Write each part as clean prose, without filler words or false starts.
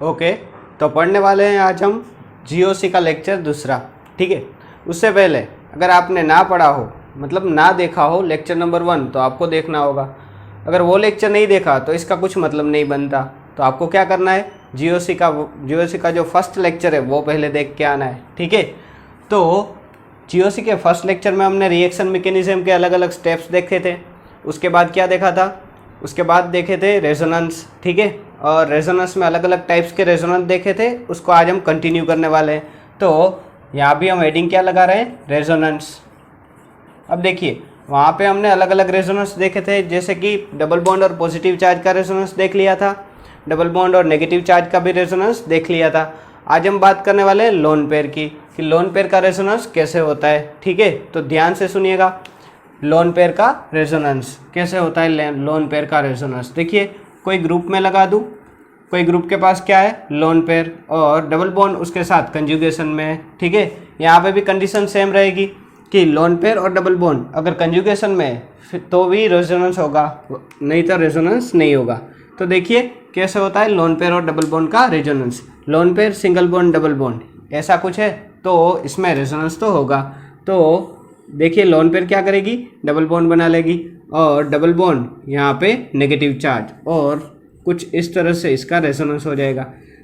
Okay, तो पढ़ने वाले हैं आज हम जीओसी का लेक्चर दूसरा। ठीक है, उससे पहले अगर आपने ना पढ़ा हो, मतलब ना देखा हो लेक्चर नंबर 1, तो आपको देखना होगा। अगर वो लेक्चर नहीं देखा तो इसका कुछ मतलब नहीं बनता। तो आपको क्या करना है, जीओसी का जो फर्स्ट लेक्चर है वो पहले देख के आना है। ठीक है, तो जीओसी के फर्स्ट लेक्चर में हमने रिएक्शन मैकेनिज्म के अलग अलग स्टेप्स देखे थे। उसके बाद क्या देखा था, उसके बाद देखे थे रेजोनेंस। ठीक है, और रेजोनेंस में अलग अलग टाइप्स के रेजोनेंस देखे थे, उसको आज हम कंटिन्यू करने वाले हैं। तो यहाँ भी हम हेडिंग क्या लगा रहे हैं, रेजोनेंस। अब देखिए, वहाँ पे हमने अलग अलग रेजोनेंस देखे थे, जैसे कि डबल बॉन्ड और पॉजिटिव चार्ज का रेजोनेंस देख लिया था, डबल बॉन्ड और नेगेटिव चार्ज का भी रेजोनेंस देख लिया था। आज हम बात करने वाले हैं लोन पेयर की, कि लोन पेयर का रेजोनेंस कैसे होता है। ठीक है, तो ध्यान से सुनिएगा, लोन पेयर का रेजोनेंस कैसे होता है। लोन पेयर का रेजोनेंस देखिए, कोई ग्रुप में लगा दूँ, कोई ग्रुप के पास क्या है, लोन पेयर, और डबल बॉन्ड उसके साथ कंजुगेशन में है। ठीक है, यहाँ पे भी कंडीशन सेम रहेगी कि लोन पेयर और डबल बॉन्ड अगर कंजुगेशन में है तो भी रेजोनेंस होगा, नहीं तो रेजोनेंस नहीं होगा। तो देखिए कैसे होता है लोन पेयर और डबल बॉन्ड का resonance. Lone pair single bond double bond ऐसा कुछ है तो इसमें रेजोनेंस तो होगा। तो देखिए लोन पेयर क्या करेगी, डबल बॉन्ड बना लेगी, और डबल बॉन्ड यहाँ पे नेगेटिव चार्ज, और कुछ इस तरह से इसका रेजोनेंस हो जाएगा।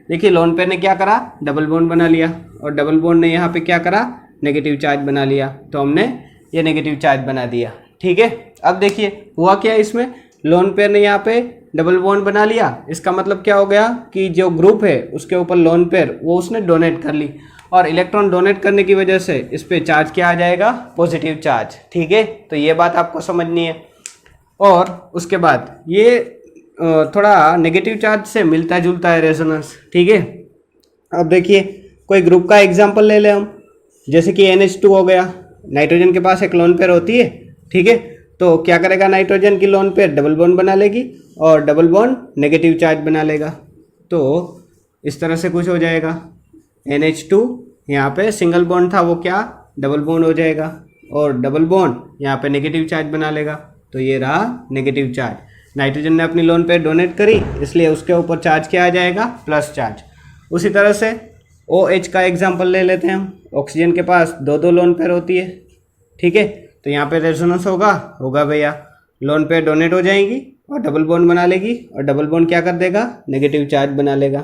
देखिए लोन पेयर ने क्या करा, डबल बॉन्ड बना लिया, और डबल बॉन्ड ने यहाँ पे क्या करा, नेगेटिव चार्ज बना लिया, तो हमने ये नेगेटिव चार्ज बना दिया। ठीक है, अब देखिए हुआ क्या, इसमें लोन पेयर ने यहाँ पे डबल बॉन्ड बना लिया, इसका मतलब क्या हो गया कि जो ग्रुप है उसके ऊपर लोन पेयर वो उसने डोनेट कर ली, और इलेक्ट्रॉन डोनेट करने की वजह से इस पे चार्ज क्या आ जाएगा, पॉजिटिव चार्ज। ठीक है, तो ये बात आपको समझनी है। और उसके बाद ये थोड़ा नेगेटिव चार्ज से मिलता जुलता है रेजोनेंस। ठीक है, अब देखिए कोई ग्रुप का एग्जांपल ले ले हम, जैसे कि NH2 हो गया, नाइट्रोजन के पास एक लोन पेयर होती है। ठीक है, तो क्या करेगा, नाइट्रोजन की लोन पेयर डबल बॉन्ड बना लेगी, और डबल बॉन्ड नेगेटिव चार्ज बना लेगा। तो इस तरह से कुछ हो जाएगा, NH2 यहाँ पे सिंगल बॉन्ड था वो क्या, डबल बॉन्ड हो जाएगा, और डबल बॉन्ड यहाँ पे नेगेटिव चार्ज बना लेगा, तो ये रहा नेगेटिव चार्ज। नाइट्रोजन ने अपनी लोन पेयर डोनेट करी, इसलिए उसके ऊपर चार्ज क्या आ जाएगा, प्लस चार्ज। उसी तरह से OH का एग्जाम्पल ले लेते हैं हम, ऑक्सीजन के पास दो दो लोन पेयर होती है। ठीक है, तो यहाँ पे रेजोनेंस होगा भैया, लोन पेयर डोनेट हो जाएगी और डबल बॉन्ड बना लेगी, और डबल बॉन्ड क्या कर देगा, नेगेटिव चार्ज बना लेगा।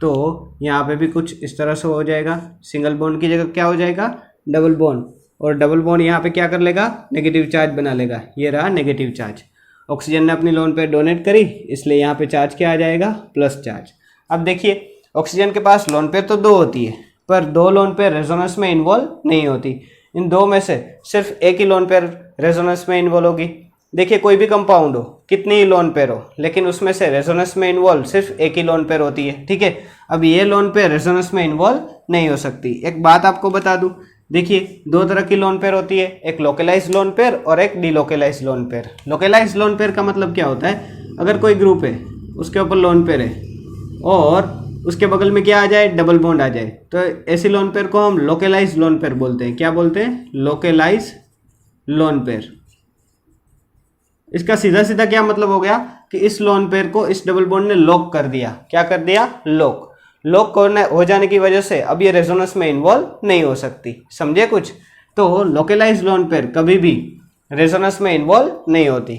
तो यहाँ पे भी कुछ इस तरह से हो जाएगा, सिंगल बॉन्ड की जगह क्या हो जाएगा, डबल बॉन्ड, और डबल बॉन्ड यहाँ पे क्या कर लेगा, नेगेटिव चार्ज बना लेगा, ये रहा नेगेटिव चार्ज। ऑक्सीजन ने अपनी लोन पेयर डोनेट करी, इसलिए यहाँ पे चार्ज क्या आ जाएगा, प्लस चार्ज। अब देखिए ऑक्सीजन के पास लोन पेयर तो दो होती है, पर दो लोन पेयर रेजोनेंस में इन्वॉल्व नहीं होती। इन दो में से सिर्फ एक ही लोन पेयर रेजोनेंस में इन्वॉल्व होगी। देखिए कोई भी कंपाउंड हो, कितनी ही लोन पेयर हो, लेकिन उसमें से रेजोनेंस में इन्वॉल्व सिर्फ एक ही लोन पेयर होती है। ठीक है, अब ये लोन पेयर रेजोनेंस में इन्वॉल्व नहीं हो सकती। एक बात आपको बता दूं, देखिए दो तरह की लोन पेयर होती है, एक लोकेलाइज लोन पेयर और एक delocalise lone pair. Localise lone pair का मतलब क्या होता है, अगर कोई ग्रुप है उसके ऊपर लोन पेयर है और उसके बगल में क्या आ जाए, डबल बॉन्ड आ जाए, तो ऐसी लोन पेयर को हम लोकेलाइज लोन पेयर बोलते हैं। क्या बोलते हैं, लोकेलाइज लोन पेयर। इसका सीधा सीधा क्या मतलब हो गया कि इस लोन पेयर को इस डबल बॉन्ड ने लॉक कर दिया। क्या कर दिया, लॉक हो जाने की वजह से अब ये रेजोनेंस में इन्वॉल्व नहीं हो सकती। समझे कुछ, तो लोकेलाइज लोन पेयर कभी भी रेजोनेंस में इन्वॉल्व नहीं होती।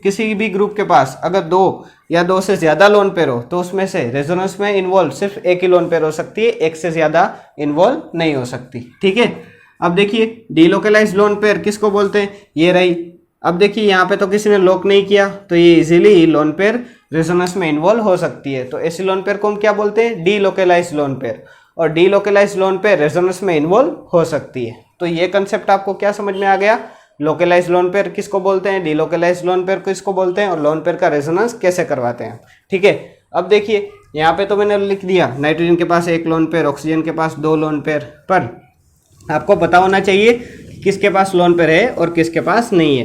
किसी भी ग्रुप के पास अगर दो या दो से ज्यादा लोन पेयर हो तो उसमें से रेजोनेंस में इन्वॉल्व सिर्फ एक ही लोन पेयर हो सकती है, एक से ज्यादा इन्वॉल्व नहीं हो सकती। ठीक है, अब देखिए डीलोकेलाइज लोन पेयर किसको बोलते हैं, ये रही। अब देखिए यहाँ पे तो किसी ने लॉक नहीं किया, तो ये इजीली लोन पेयर रेजोनेंस में इन्वॉल्व हो सकती है। तो ऐसी लोन पेयर को हम क्या बोलते हैं, डीलोकेलाइज लोन पेयर, और डीलोकेलाइज लोन पेयर रेजोनेंस में इन्वॉल्व हो सकती है। तो ये कंसेप्ट आपको क्या समझ में आ गया, लोकेलाइज लोन पेयर किसको बोलते हैं, डीलोकेलाइज लोन पेयर किसको बोलते हैं, और लोन पेयर का रेजोनेंस कैसे करवाते हैं। ठीक है, अब देखिए यहाँ पे तो मैंने लिख दिया नाइट्रोजन के पास एक लोन पेयर, ऑक्सीजन के पास दो लोन पेयर, पर आपको पता होना चाहिए किसके पास लोन पेयर है और किसके पास नहीं है,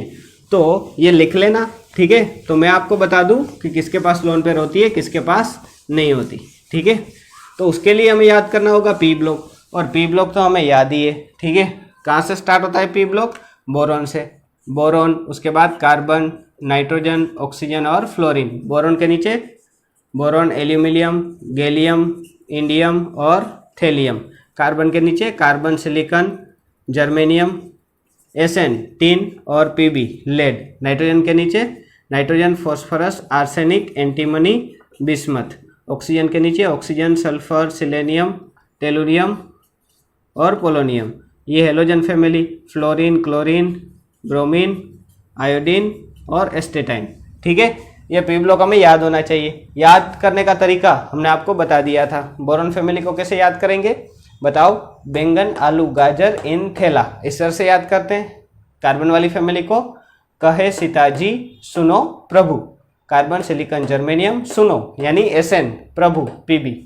तो ये लिख लेना। ठीक है, तो मैं आपको बता दूं कि किसके पास लोन पेयर होती है, किसके पास नहीं होती। ठीक है, तो उसके लिए हमें याद करना होगा पी ब्लॉक, और पी ब्लॉक तो हमें याद ही है। ठीक है, कहाँ से स्टार्ट होता है पी ब्लॉक, बोरॉन से। बोरॉन, उसके बाद कार्बन, नाइट्रोजन, ऑक्सीजन और फ्लोरीन। बोरॉन के नीचे बोरॉन एल्यूमिनियम, गैलियम, इंडियम और थेलियम। कार्बन के नीचे carbon, silicon, germanium, SN tin और पीबी लेड। नाइट्रोजन के नीचे nitrogen, phosphorus, arsenic, antimony, bismuth. Oxygen के नीचे ऑक्सीजन, सल्फर, सिलेनियम, टेलुरियम और पोलोनियम। ये halogen family, fluorine, chlorine, bromine, iodine और एस्टेटाइन। ठीक है, ये पी ब्लॉक हमें याद होना चाहिए। याद करने का तरीका हमने आपको बता दिया था। बोरॉन फैमिली को कैसे याद करेंगे बताओ? बैंगन, आलू, गाजर इन थैला, इस तरह से याद करते हैं। कार्बन वाली फैमिली को कहे सीताजी सुनो प्रभु। कार्बन, सिलिकॉन, जर्मेनियम, सुनो यानी एसएन, प्रभु, पीबी।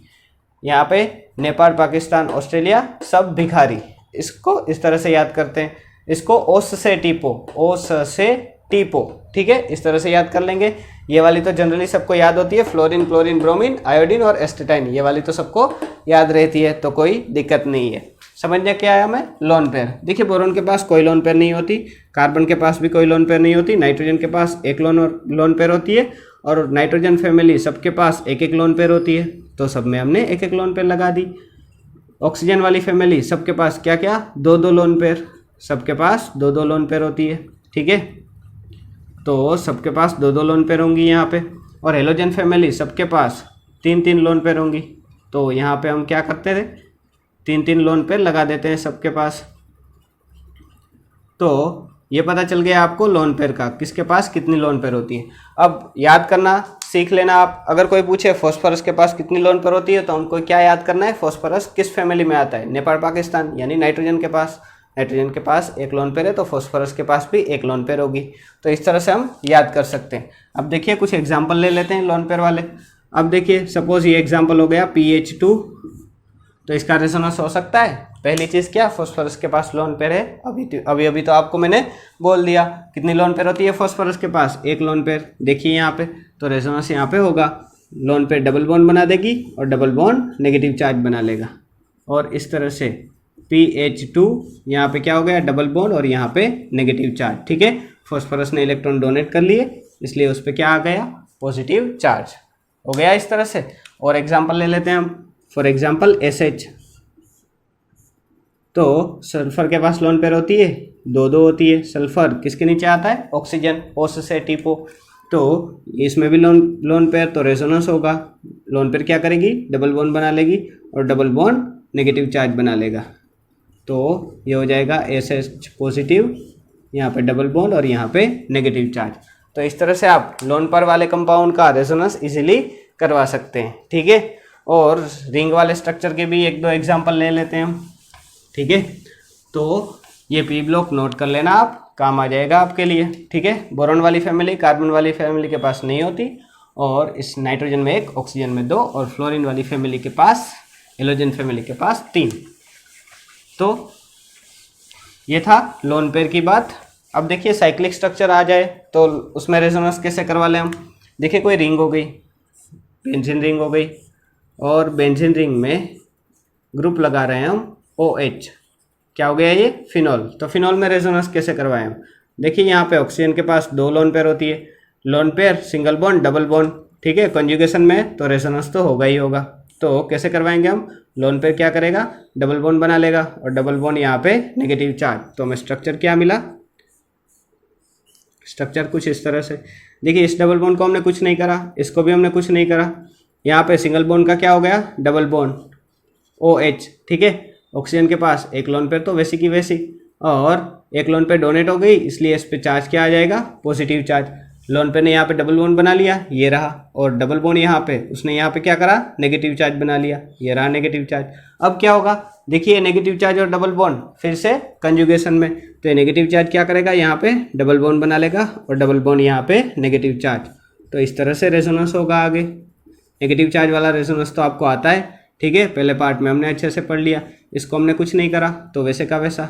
यहाँ पे नेपाल, पाकिस्तान, ऑस्ट्रेलिया सब भिखारी। इसको इस तरह से याद करते हैं। इसको ओस से टीपो, ओस से टीपो। ठीक है, इस तरह से याद कर लेंगे। ये वाली तो जनरली सबको याद होती है, फ्लोरीन, क्लोरीन, ब्रोमीन, आयोडीन और एस्टेटाइन। ये वाली तो सबको याद रहती है, तो कोई दिक्कत नहीं है। समझना क्या है हमें? Lone pair. देखिए, बोरॉन के पास कोई लोन पेयर नहीं होती, कार्बन के पास भी कोई लोन पेयर नहीं होती, नाइट्रोजन के पास एक लोन पेयर होती है, और नाइट्रोजन फैमिली सबके पास एक एक लोन पेयर होती है, तो सब में हमने एक एक लोन पेयर लगा दी। ऑक्सीजन वाली फैमिली सबके पास क्या क्या? दो दो लोन पेयर, सबके पास दो दो लोन पेयर होती है। ठीक है, तो सबके पास दो दो लोन पेयर होंगी यहाँ पे। और हेलोजन फैमिली सबके पास तीन तीन लोन पेयर होंगी, तो यहाँ पे हम क्या करते थे? तीन तीन लोन पेयर लगा देते हैं सबके पास। तो ये पता चल गया आपको लोन पेयर का, किसके पास कितनी लोन पेयर होती है। अब याद करना सीख लेना आप। अगर कोई पूछे फॉस्फोरस के पास कितनी लोन पेयर होती है, तो हमको क्या याद करना है? फॉस्फोरस किस फैमिली में आता है? नेपाल, पाकिस्तान, यानी नाइट्रोजन के पास। नाइट्रोजन के पास एक लोन पेयर है, तो फॉस्फोरस के पास भी एक लोन पेयर होगी। तो इस तरह से हम याद कर सकते हैं। अब देखिए कुछ एग्जाम्पल ले लेते हैं लोन पेयर वाले। अब देखिए, सपोज ये एग्जाम्पल हो गया PH2, तो इसका रेजोनेंस हो सकता है। पहली चीज़ क्या? फॉस्फोरस के पास लोन पेयर है। अभी तो आपको मैंने बोल दिया कितनी लोन पेयर होती है फॉस्फोरस के पास? एक लोन पेयर। देखिए यहाँ पे, तो रेजोनेंस यहाँ पे होगा। लोन पेयर डबल बॉन्ड बना देगी और डबल बॉन्ड नेगेटिव चार्ज बना लेगा, और इस तरह से PH2 यहाँ पे क्या हो गया? डबल बॉन्ड और यहाँ पे नेगेटिव चार्ज। ठीक है, फॉस्फोरस ने इलेक्ट्रॉन डोनेट कर लिए, इसलिए उस पर क्या आ गया? पॉजिटिव चार्ज हो गया इस तरह से। और एग्जाम्पल ले लेते हैं हम। फॉर एग्जाम्पल SH, तो सल्फर के पास लोन पेयर होती है, दो दो होती है। सल्फर किसके नीचे आता है? ऑक्सीजन, ओस से टीपो। तो इसमें भी लोन पेयर, तो रेजोनेंस होगा। लोन पेयर क्या करेगी? डबल बॉन्ड बना लेगी और डबल बॉन्ड नेगेटिव चार्ज बना लेगा, तो ये हो जाएगा SH पॉजिटिव, यहाँ पे डबल बॉन्ड और यहाँ पे नेगेटिव चार्ज। तो इस तरह से आप लोन पेयर वाले कंपाउंड का रेजोनेंस इजीली करवा सकते हैं। ठीक है, और रिंग वाले स्ट्रक्चर के भी एक दो एग्जांपल ले लेते हैं हम। ठीक है, तो ये पी ब्लॉक नोट कर लेना आप, काम आ जाएगा आपके लिए। ठीक है, बोरॉन वाली फैमिली कार्बन वाली फैमिली के पास नहीं होती, और इस नाइट्रोजन में एक, ऑक्सीजन में दो, और फ्लोरीन वाली फैमिली के पास, हेलोजन फैमिली के पास 3। तो ये था लोन पेयर की बात। अब देखिए साइक्लिक स्ट्रक्चर आ जाए तो उसमें रेजोनेंस कैसे करवा लें हम। देखिए कोई रिंग हो गई, बेंजीन रिंग हो गई, और बेंजीन रिंग में ग्रुप लगा रहे हैं हम OH। क्या हो गया ये? फिनॉल। तो फिनॉल में रेजोनेंस कैसे करवाएं हम? देखिए यहाँ पे ऑक्सीजन के पास 2 लोन पेयर होती है। Lone pair, single bond, double bond. ठीक है, कंजुगेशन में तो रेजोनेंस तो होगा ही होगा। तो कैसे करवाएंगे हम? लोन पेयर क्या करेगा? डबल बॉन्ड बना लेगा, और डबल बॉन्ड यहाँ पे नेगेटिव चार्ज। तो हमें स्ट्रक्चर क्या मिला? स्ट्रक्चर कुछ इस तरह से। देखिए इस डबल बॉन्ड को हमने कुछ नहीं करा, इसको भी हमने कुछ नहीं करा। यहाँ पे सिंगल बॉन्ड का क्या हो गया? Double bond OH। ठीक है, ऑक्सीजन के पास एक लोन पेयर तो वैसी की वैसी, और एक लोन पेयर डोनेट हो गई, इसलिए इस पे चार्ज क्या आ जाएगा? Positive charge. लोन पेयर ने यहाँ पे डबल बॉन्ड बना लिया, ये रहा, और डबल बॉन्ड यहाँ पे उसने यहाँ पे क्या करा? नेगेटिव चार्ज बना लिया, ये रहा नेगेटिव चार्ज। अब क्या होगा? देखिए नेगेटिव चार्ज और डबल बॉन्ड फिर से कंजुगेशन में, तो ये नेगेटिव चार्ज क्या करेगा? यहाँ पे डबल बॉन्ड बना लेगा, और डबल बॉन्ड यहाँ पे नेगेटिव चार्ज। तो इस तरह से रेजोनेंस होगा आगे। नेगेटिव चार्ज वाला रेजोनेंस तो आपको आता है। ठीक है, पहले पार्ट में हमने अच्छे से पढ़ लिया। इसको हमने कुछ नहीं करा, तो वैसे का वैसा।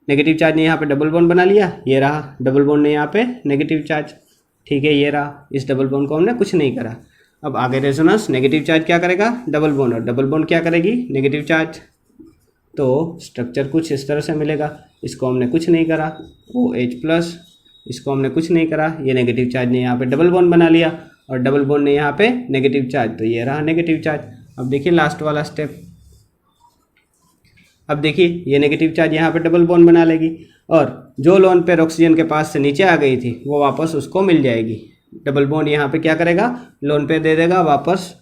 नेगेटिव चार्ज ने यहाँ पे डबल बॉन्ड बना लिया, ये रहा, डबल बॉन्ड ने यहाँ पे नेगेटिव चार्ज। ठीक है, ये रहा, इस डबल बॉन्ड को हमने कुछ नहीं करा। अब आगे रेजोनेंस, नेगेटिव चार्ज क्या करेगा? डबल बॉन्ड, और डबल बॉन्ड क्या करेगी? Negative charge. तो स्ट्रक्चर कुछ इस तरह से मिलेगा। इसको हमने कुछ नहीं करा, OH+, इसको हमने कुछ नहीं करा, ये नेगेटिव चार्ज ने यहाँ पे डबल बॉन्ड बना लिया, और डबल बॉन्ड है यहाँ पे नेगेटिव चार्ज, तो ये रहा नेगेटिव चार्ज। अब देखिए लास्ट वाला स्टेप, अब देखिए ये नेगेटिव चार्ज यहाँ पे डबल बॉन्ड बना लेगी और जो लोन पेयर ऑक्सीजन के पास से नीचे आ गई थी वो वापस उसको मिल जाएगी। डबल बॉन्ड यहाँ पे क्या करेगा, लोन पेयर दे देगा वापस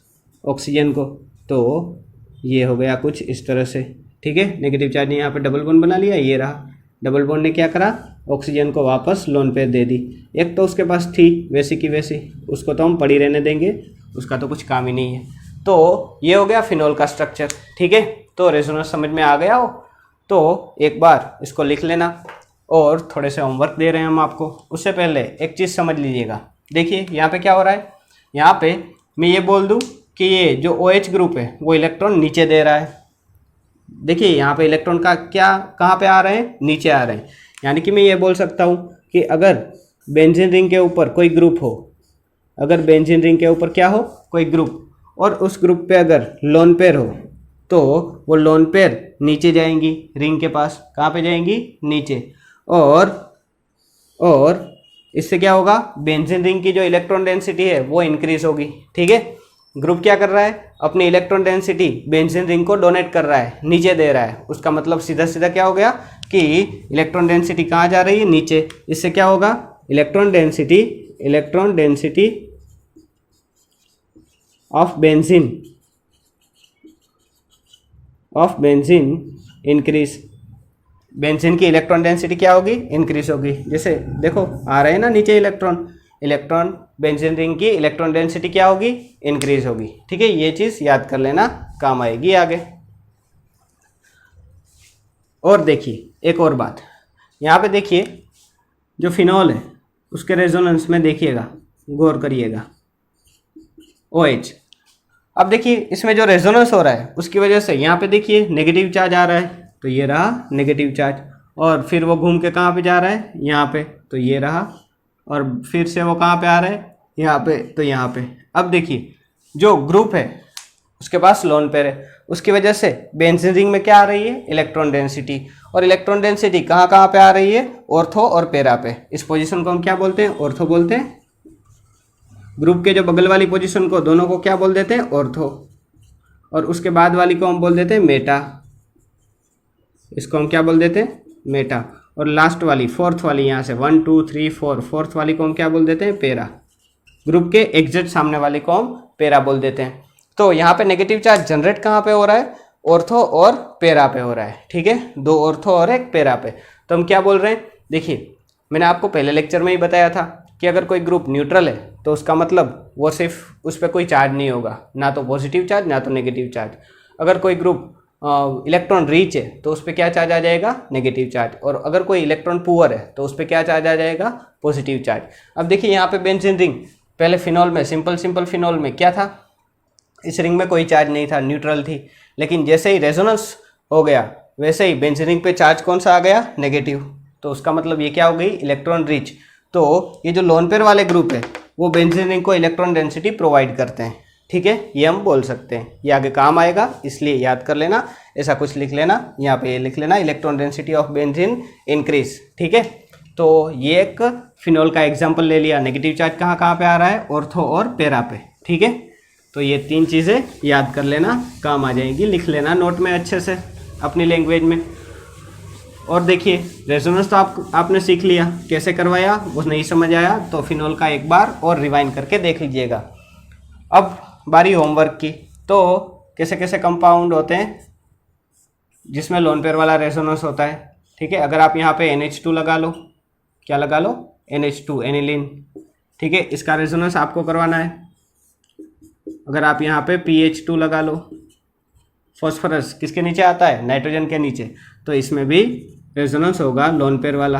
ऑक्सीजन को। तो ये हो गया कुछ इस तरह से, ठीक है। नेगेटिव चार्ज ने यहाँ पे डबल बॉन्ड बना लिया, ये रहा। डबल बॉन्ड ने क्या करा, ऑक्सीजन को वापस लोन पेयर दे दी। एक तो उसके पास थी वैसी की वैसी, उसको तो हम पड़ी रहने देंगे, उसका तो कुछ काम ही नहीं है। तो ये हो गया फिनोल का स्ट्रक्चर, ठीक है। तो रेजोनेंस समझ में आ गया हो तो एक बार इसको लिख लेना, और थोड़े से होमवर्क दे रहे हैं हम आपको। उससे पहले एक चीज़ समझ लीजिएगा, देखिए यहाँ पे क्या हो रहा है, यहाँ पे मैं ये बोल दूँ कि ये जो OH ग्रुप है वो इलेक्ट्रॉन नीचे दे रहा है। देखिए यहाँ पे इलेक्ट्रॉन का क्या कहाँ पे आ रहे हैं, नीचे आ रहे हैं। यानी कि मैं ये बोल सकता हूँ कि अगर बेंजीन रिंग के ऊपर कोई ग्रुप हो, अगर बेंजीन रिंग के ऊपर क्या हो, कोई ग्रुप, और उस ग्रुप पे अगर लोन पेयर हो तो वो लोन पेयर नीचे जाएंगी रिंग के पास। कहाँ पे जाएंगी, नीचे। और इससे क्या होगा, बेंजीन रिंग की जो इलेक्ट्रॉन डेंसिटी है वो इंक्रीज होगी, ठीक है। ग्रुप क्या कर रहा है, अपनी इलेक्ट्रॉन डेंसिटी बेंजीन रिंग को डोनेट कर रहा है, नीचे दे रहा है। उसका मतलब सीधा सीधा क्या हो गया कि इलेक्ट्रॉन डेंसिटी कहाँ जा रही है, नीचे। इससे क्या होगा, electron density of benzene increase. Benzene की इलेक्ट्रॉन डेंसिटी क्या होगी, इंक्रीज होगी। जैसे देखो आ रहे हैं ना नीचे इलेक्ट्रॉन बेंजीन रिंग की इलेक्ट्रॉन डेंसिटी क्या होगी, इंक्रीज होगी, ठीक है। ये चीज़ याद कर लेना, काम आएगी आगे। और देखिए एक और बात, यहाँ पे देखिए जो फिनॉल है उसके रेजोनेंस में देखिएगा, गौर करिएगा, OH। अब देखिए इसमें जो रेजोनेंस हो रहा है उसकी वजह से यहाँ पे देखिए नेगेटिव चार्ज आ रहा है, तो ये रहा नेगेटिव चार्ज। और फिर वो घूम के कहाँ पे जा रहा है, यहाँ पे, तो ये रहा। और फिर से वो कहाँ पे आ रहा है, यहाँ पे, तो यहाँ पे। अब देखिए जो ग्रुप है उसके पास लोन पेयर है, उसकी वजह से बेंजीन रिंग में क्या आ रही है, इलेक्ट्रॉन डेंसिटी। और इलेक्ट्रॉन डेंसिटी कहाँ कहाँ पे आ रही है, ऑर्थो और पैरा पे। इस पोजीशन को हम क्या बोलते हैं, ऑर्थो बोलते हैं। ग्रुप के जो बगल वाली पोजीशन को, दोनों को क्या बोल देते हैं, ऑर्थो। और उसके बाद वाली को हम बोल देते हैं मेटा, इसको हम क्या बोल देते हैं, मेटा। और लास्ट वाली फोर्थ वाली, यहाँ से 1 2 3 4, फोर्थ वाली को हम क्या बोल देते हैं, पैरा। ग्रुप के एग्जैक्ट सामने वाले को हम पैरा बोल देते हैं। तो यहाँ पे नेगेटिव चार्ज जनरेट कहाँ पे हो रहा है, ऑर्थो और पैरा पे हो रहा है, ठीक है। 2 ऑर्थो और 1 पैरा पे। तो हम क्या बोल रहे हैं, देखिए मैंने आपको पहले लेक्चर में ही बताया था कि अगर कोई ग्रुप न्यूट्रल है तो उसका मतलब वो सिर्फ उस पर कोई चार्ज नहीं होगा, ना तो पॉजिटिव चार्ज ना तो नेगेटिव चार्ज। अगर कोई ग्रुप इलेक्ट्रॉन रिच है तो उस पर क्या चार्ज आ जाएगा, नेगेटिव चार्ज। और अगर कोई इलेक्ट्रॉन पुअर है तो उस पर क्या चार्ज आ जाएगा, पॉजिटिव चार्ज। अब देखिए यहाँ पे बेंजीन रिंग, पहले फिनॉल में सिंपल फिनॉल में क्या था, इस रिंग में कोई चार्ज नहीं था, न्यूट्रल थी। लेकिन जैसे ही रेजोनेंस हो गया वैसे ही बेंजीन रिंग पे चार्ज कौन सा आ गया, नेगेटिव। तो उसका मतलब ये क्या हो गई, इलेक्ट्रॉन रिच। तो ये जो लोन पेयर वाले ग्रुप है वो बेंजीन रिंग को इलेक्ट्रॉन डेंसिटी प्रोवाइड करते हैं, ठीक है। ये हम बोल सकते हैं, ये आगे काम आएगा, इसलिए याद कर लेना। ऐसा कुछ लिख लेना, यहाँ पे ये लिख लेना, electron density of benzene increase, ठीक है। तो ये एक फिनॉल का एग्जाम्पल ले लिया। नेगेटिव चार्ज कहाँ कहाँ पे आ रहा है, ऑर्थो और पैरा पे, ठीक है। तो ये 3 चीज़ें याद कर लेना, काम आ जाएगी, लिख लेना नोट में अच्छे से अपनी लैंग्वेज में। और देखिए रेजोनेंस तो आपने सीख लिया, कैसे करवाया वो नहीं समझ आया तो फिनॉल का एक बार और रिवाइंड करके देख लीजिएगा। अब बारी होमवर्क की। तो कैसे कैसे कंपाउंड होते हैं जिसमें लोन पेयर वाला रेजोनेंस होता है, ठीक है। अगर आप यहाँ पे NH2 लगा लो, क्या लगा लो, NH2 एनिलीन, ठीक है। इसका रेजोनेंस आपको करवाना है। अगर आप यहाँ पे PH2 लगा लो, फॉस्फोरस किसके नीचे आता है, नाइट्रोजन के नीचे, तो इसमें भी रेजोनेंस होगा लोन पेयर वाला।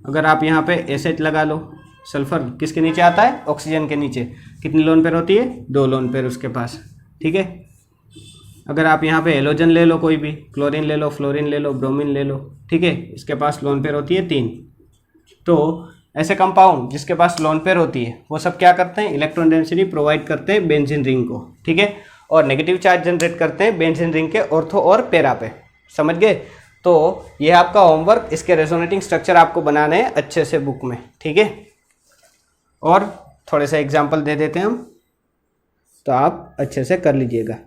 अगर आप यहाँ पे एसिड लगा लो, सल्फर किसके नीचे आता है, ऑक्सीजन के नीचे, कितनी लोन पेयर होती है, 2 लोन पेयर उसके पास, ठीक है। अगर आप यहाँ पे हेलोजन ले लो, कोई भी क्लोरीन ले लो, फ्लोरीन ले लो, ब्रोमीन ले लो, ठीक है, इसके पास लोन पेयर होती है 3। तो ऐसे कंपाउंड जिसके पास लोन पेयर होती है वो सब क्या करते हैं, इलेक्ट्रॉन डेंसिटी प्रोवाइड करते हैं बेंजीन रिंग को, ठीक है। और नेगेटिव चार्ज जनरेट करते हैं बेंजीन रिंग के ऑर्थो और पैरा पे, समझ गए। तो ये आपका होमवर्क, इसके रेजोनेटिंग स्ट्रक्चर आपको बनाने हैं अच्छे से बुक में, ठीक है। और थोड़े से एग्जाम्पल दे देते हैं हम, तो आप अच्छे से कर लीजिएगा।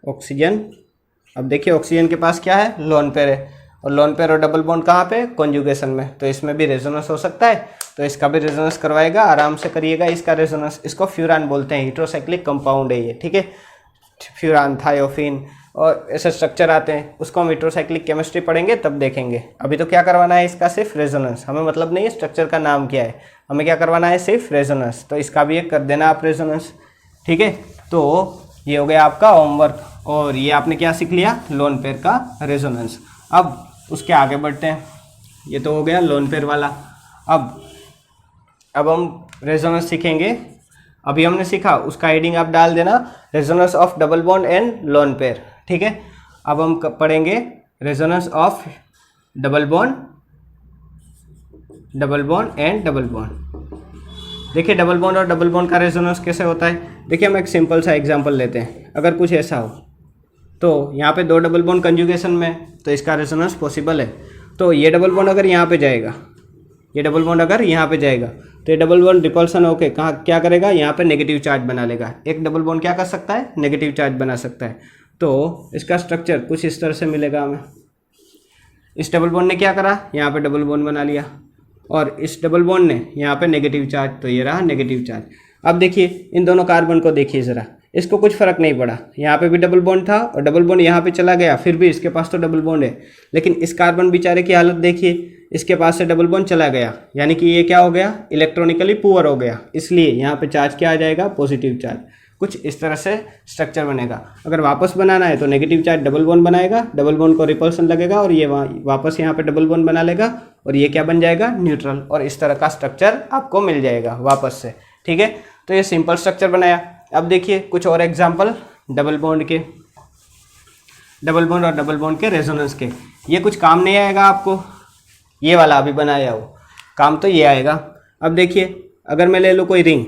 ऑक्सीजन, अब देखिए ऑक्सीजन के पास क्या है, लोन पेयर है, और लोन पेयर और डबल बॉन्ड कहाँ पे, कॉन्जुगेशन में, तो इसमें भी रेजोनेंस हो सकता है, तो इसका भी रेजोनेंस करवाएगा, आराम से करिएगा इसका रेजोनेंस। इसको फ्यूरान बोलते हैं, हेटेरोसाइक्लिक कंपाउंड है ये, ठीक है, फ्यूरान, थायोफिन और ऐसे स्ट्रक्चर आते हैं, उसको हम हेटेरोसाइक्लिक केमिस्ट्री पढ़ेंगे तब देखेंगे। अभी तो क्या करवाना है इसका, सिर्फ रेजोनेंस, हमें मतलब नहीं है स्ट्रक्चर का नाम क्या है, हमें क्या करवाना है, सिर्फ रेजोनेंस, तो इसका भी एक कर देना आप रेजोनेंस, ठीक है। तो ये हो गया आपका होमवर्क, और ये आपने क्या सीख लिया, लोन पेयर का रेजोनेंस। अब उसके आगे बढ़ते हैं, ये तो हो गया लोन पेयर वाला। अब हम रेजोनेंस सीखेंगे। अभी हमने सीखा उसका हेडिंग आप डाल देना, resonance of double bond and lone pair, ठीक है। अब हम पढ़ेंगे resonance of double bond and double bond. देखिए डबल बॉन्ड और डबल बॉन्ड का रेजोनेंस कैसे होता है, देखिए हम एक सिंपल सा एग्जांपल लेते हैं। अगर कुछ ऐसा हो तो यहाँ पे दो डबल बॉन्ड कंजुगेशन में, तो इसका रेजोनेंस पॉसिबल है। तो ये डबल बॉन्ड अगर यहाँ पे जाएगा, ये डबल बॉन्ड अगर यहाँ पे जाएगा, तो ये डबल बॉन्ड रिपल्सन होके कहाँ क्या करेगा, यहाँ पे नेगेटिव चार्ज बना लेगा। एक डबल बॉन्ड क्या कर सकता है, नेगेटिव चार्ज बना सकता है। तो इसका स्ट्रक्चर कुछ इस तरह से मिलेगा हमें। इस डबल बॉन्ड ने क्या करा, यहाँ पे डबल बॉन्ड बना लिया, और इस डबल बॉन्ड ने यहाँ पे नेगेटिव चार्ज, तो ये रहा नेगेटिव चार्ज। अब देखिए इन दोनों कार्बन को देखिए ज़रा, इसको कुछ फर्क नहीं पड़ा, यहाँ पे भी डबल बॉन्ड था और डबल बॉन्ड यहाँ पे चला गया, फिर भी इसके पास तो डबल बॉन्ड है। लेकिन इस कार्बन बेचारे की हालत देखिए, इसके पास से डबल बॉन्ड चला गया, यानी कि ये क्या हो गया, इलेक्ट्रॉनिकली पुअर हो गया, इसलिए यहाँ पे चार्ज क्या आ जाएगा, पॉजिटिव चार्ज। कुछ इस तरह से स्ट्रक्चर बनेगा। अगर वापस बनाना है तो नेगेटिव चार्ज डबल बॉन्ड बनाएगा, डबल बॉन्ड को रिपल्सन लगेगा और ये वापस यहाँ पे डबल बॉन्ड बना लेगा, और ये क्या बन जाएगा, न्यूट्रल, और इस तरह का स्ट्रक्चर आपको मिल जाएगा वापस से, ठीक है। तो ये सिंपल स्ट्रक्चर बनाया। अब देखिए कुछ और एग्जाम्पल डबल बॉन्ड के, डबल बॉन्ड और डबल बॉन्ड के रेजोनेंस के। ये कुछ काम नहीं आएगा आपको, ये वाला अभी बनाया हो, काम तो ये आएगा। अब देखिए अगर मैं ले लूँ कोई रिंग,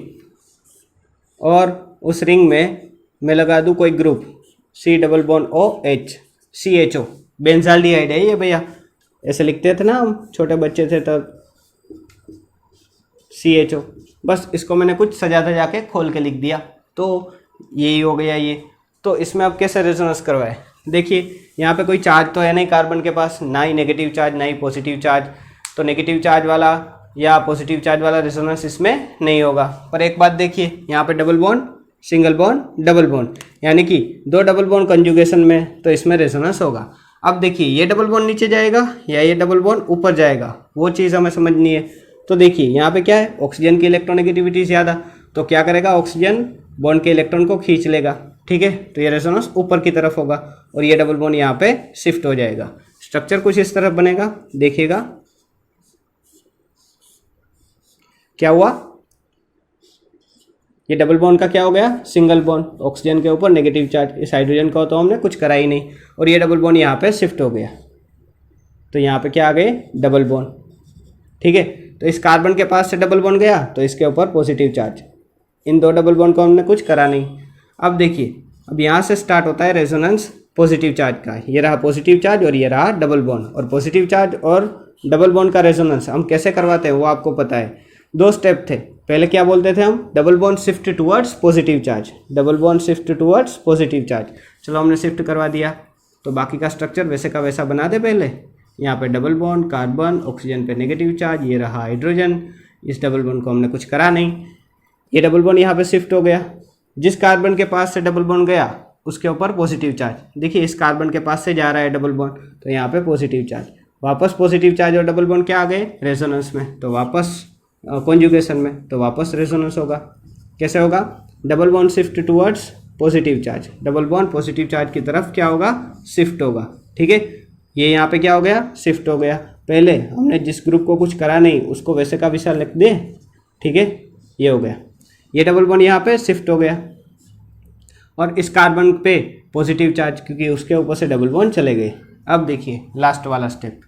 और उस रिंग में मैं लगा दूँ कोई group C double bond OH CHO, benzaldehyde है ये भैया, ऐसे लिखते थे ना हम छोटे बच्चे थे तब, CHO। बस इसको मैंने कुछ सजा धजा के खोल के लिख दिया, तो यही हो गया ये। तो इसमें अब कैसे रेजोनेंस करवाए, देखिए यहाँ पे कोई चार्ज तो है नहीं कार्बन के पास, ना ही नेगेटिव चार्ज ना ही पॉजिटिव चार्ज, तो नेगेटिव चार्ज वाला या पॉजिटिव चार्ज वाला रेजोनेंस इसमें नहीं होगा। पर एक बात देखिए, यहाँ पे double bond, single bond, double bond, यानी कि दो डबल बॉन्ड कंजुगेशन में, तो इसमें रेजोनेंस होगा। अब देखिए ये डबल बॉन्ड नीचे जाएगा या ये डबल बॉन्ड ऊपर जाएगा, वो चीज़ हमें समझनी है। तो देखिए यहाँ पे क्या है, ऑक्सीजन की इलेक्ट्रोनेगेटिविटी ज़्यादा, तो क्या करेगा, ऑक्सीजन बॉन्ड के इलेक्ट्रॉन को खींच लेगा, ठीक है, तो ये रेजोनेंस ऊपर की तरफ होगा, और ये डबल बॉन्ड यहाँ पे शिफ्ट हो जाएगा। स्ट्रक्चर कुछ इस तरफ बनेगा, देखिएगा क्या हुआ, ये डबल बॉन्ड का क्या हो गया, सिंगल बॉन्ड, ऑक्सीजन के ऊपर नेगेटिव चार्ज, इस हाइड्रोजन का तो हमने कुछ करा ही नहीं, और ये डबल बॉन्ड यहाँ पे शिफ्ट हो गया, तो यहाँ पे क्या आ गए, डबल बॉन्ड, ठीक है। तो इस कार्बन के पास से डबल बॉन्ड गया तो इसके ऊपर पॉजिटिव चार्ज, इन दो डबल बॉन्ड को हमने कुछ करा नहीं। अब देखिए अब यहाँ से स्टार्ट होता है रेजोनेंस पॉजिटिव चार्ज का, ये रहा पॉजिटिव चार्ज और ये रहा डबल बॉन्ड, और पॉजिटिव चार्ज और डबल बॉन्ड का रेजोनेंस हम कैसे करवाते हैं वो आपको पता है, दो स्टेप थे। पहले क्या बोलते थे हम, double bond shift towards positive charge, double bond shift towards positive charge, चलो हमने शिफ्ट करवा दिया, तो बाकी का स्ट्रक्चर वैसे का वैसा बना दे। पहले यहाँ पे डबल बॉन्ड, कार्बन, ऑक्सीजन पे नेगेटिव चार्ज, ये रहा हाइड्रोजन, इस डबल बॉन्ड को हमने कुछ करा नहीं, ये डबल बॉन्ड यहाँ पे शिफ्ट हो गया, जिस कार्बन के पास से डबल बॉन्ड गया उसके ऊपर पॉजिटिव चार्ज, देखिए इस कार्बन के पास से जा रहा है डबल बॉन्ड, तो यहाँ पे पॉजिटिव चार्ज, वापस पॉजिटिव चार्ज और डबल बॉन्ड क्या आ गए, रेजोनेंस में, तो वापस कॉन्जुगेशन में, तो वापस रेजोनेंस होगा। कैसे होगा, double bond shift towards positive charge, double bond positive charge की तरफ क्या होगा, शिफ्ट होगा, ठीक है। ये यहाँ पे क्या हो गया, शिफ्ट हो गया। पहले हमने जिस ग्रुप को कुछ करा नहीं उसको वैसे का वैसा लिख दे, ठीक है, ये हो गया। ये डबल बॉन्ड यहाँ पे शिफ्ट हो गया, और इस कार्बन पे पॉजिटिव चार्ज क्योंकि उसके ऊपर से डबल बॉन्ड चले गए, अब देखिए लास्ट वाला स्टेप,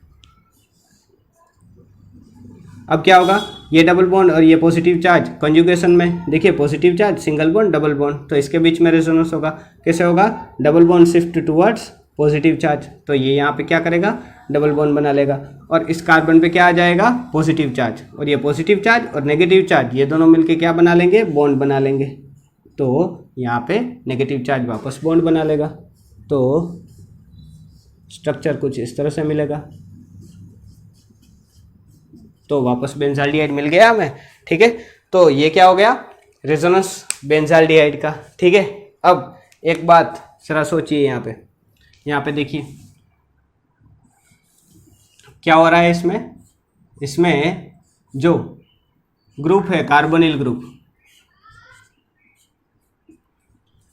अब क्या होगा, ये डबल बॉन्ड और ये पॉजिटिव चार्ज कंजुगेशन में, देखिए positive charge single bond double bond, तो इसके बीच में रेजोनेंस होगा। कैसे होगा, double bond shift towards positive charge, तो ये यहाँ पे क्या करेगा, डबल बॉन्ड बना लेगा, और इस कार्बन पे क्या आ जाएगा, पॉजिटिव चार्ज, और ये पॉजिटिव चार्ज और नेगेटिव चार्ज ये दोनों मिलके क्या बना लेंगे, बॉन्ड बना लेंगे। तो यहाँ पे नेगेटिव चार्ज वापस बॉन्ड बना लेगा, तो स्ट्रक्चर कुछ इस तरह से मिलेगा। तो वापस बेंजाल्डिहाइड मिल गया हमें, ठीक है। तो ये क्या हो गया, रेजोनेंस बेंजाल्डिहाइड का, ठीक है। अब एक बात जरा सोचिए, यहाँ पे देखिए क्या हो रहा है इसमें जो ग्रुप है कार्बोनिल ग्रुप,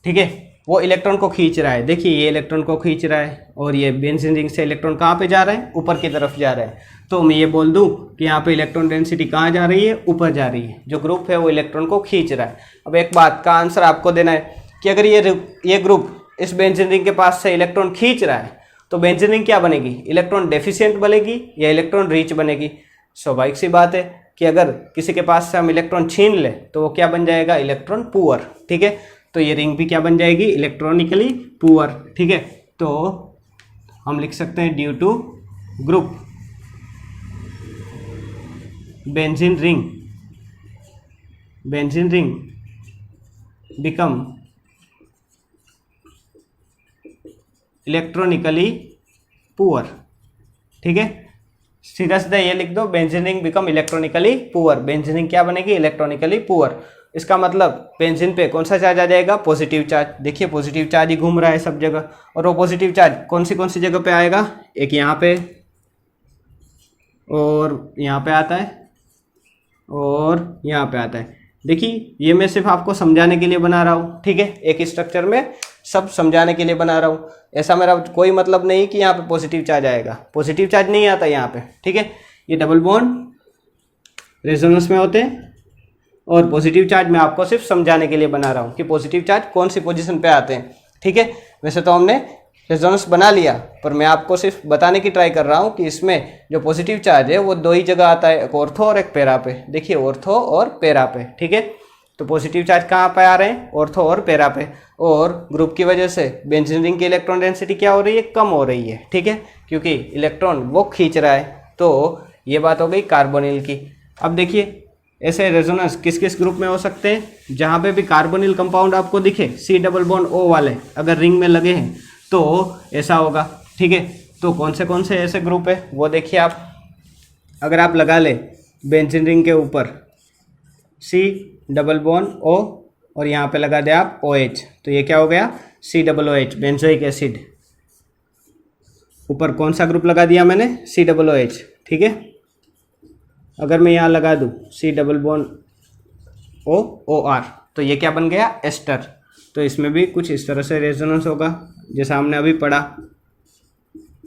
ठीक है, वो इलेक्ट्रॉन को खींच रहा है। देखिए ये इलेक्ट्रॉन को खींच रहा है और ये बेंजीन रिंग से इलेक्ट्रॉन कहाँ पे जा रहे हैं, ऊपर की तरफ जा रहे हैं। तो मैं ये बोल दूं कि यहाँ पे इलेक्ट्रॉन डेंसिटी कहाँ जा रही है, ऊपर जा रही है। जो ग्रुप है वो इलेक्ट्रॉन को खींच रहा है। अब एक बात का आंसर आपको देना है कि अगर ये ग्रुप इस बेंजीन रिंग के पास से इलेक्ट्रॉन खींच रहा है तो बेंजीन रिंग क्या बनेगी, इलेक्ट्रॉन डेफिशिएंट बनेगी या इलेक्ट्रॉन रिच बनेगी। स्वाभाविक सी बात है कि अगर किसी के पास से हम इलेक्ट्रॉन छीन ले तो वो क्या बन जाएगा, इलेक्ट्रॉन पुअर, ठीक है। तो ये रिंग भी क्या बन जाएगी, इलेक्ट्रॉनिकली पुअर, ठीक है। तो हम लिख सकते हैं due to group benzene ring become electronically poor, ठीक है। सीधा सीधा ये लिख दो, benzene ring become electronically poor. Benzene ring क्या बनेगी, इलेक्ट्रॉनिकली पुअर। इसका मतलब बेंजीन पे कौन सा चार्ज आ जाएगा, पॉजिटिव चार्ज। देखिए पॉजिटिव चार्ज ही घूम रहा है सब जगह, और वो पॉजिटिव चार्ज कौन सी जगह पे आएगा, एक यहाँ पे और यहाँ पे आता है और यहाँ पे आता है। देखिए ये मैं सिर्फ आपको समझाने के लिए बना रहा हूँ, ठीक है। एक स्ट्रक्चर में सब समझाने के लिए बना रहा हूँ। ऐसा मेरा कोई मतलब नहीं कि यहाँ पे पॉजिटिव चार्ज आएगा, पॉजिटिव चार्ज नहीं आता यहाँ पे, ठीक है। ये डबल बॉन्ड रेजोनेंस में होते हैं और पॉजिटिव चार्ज मैं आपको सिर्फ समझाने के लिए बना रहा हूँ कि पॉजिटिव चार्ज कौन सी पोजीशन पे आते हैं, ठीक है। वैसे तो हमने रेजोनेंस बना लिया, पर मैं आपको सिर्फ बताने की ट्राई कर रहा हूँ कि इसमें जो पॉजिटिव चार्ज है वो दो ही जगह आता है, एक ऑर्थो और एक पैरा पे। देखिए ऑर्थो और पैरा पे, ठीक है। तो पॉजिटिव चार्ज कहाँ पे आ रहे हैं, ऑर्थो और पैरा पे, और ग्रुप की वजह से बेंजीन रिंग की इलेक्ट्रॉन डेंसिटी क्या हो रही है, कम हो रही है, ठीक है, क्योंकि इलेक्ट्रॉन वो खींच रहा है। तो ये बात हो गई कार्बोनिल की। अब देखिए ऐसे रेजोनेंस किस किस ग्रुप में हो सकते हैं, जहाँ पे भी कार्बोनिल कंपाउंड आपको दिखे, C डबल बॉन्ड O वाले अगर रिंग में लगे हैं तो ऐसा होगा, ठीक है। तो कौन से ऐसे ग्रुप है वो देखिए आप, अगर आप लगा ले बेंजीन रिंग के ऊपर C डबल बॉन्ड O और यहाँ पे लगा दे आप OH, तो ये क्या हो गया, C double OH benzoic acid. ऊपर कौन सा ग्रुप लगा दिया मैंने, C डबल OH, ठीक है। अगर मैं यहाँ लगा दूँ C डबल बॉन्ड OR तो ये क्या बन गया, एस्टर। तो इसमें भी कुछ इस तरह से रेजोनेंस होगा जैसा हमने अभी पढ़ा।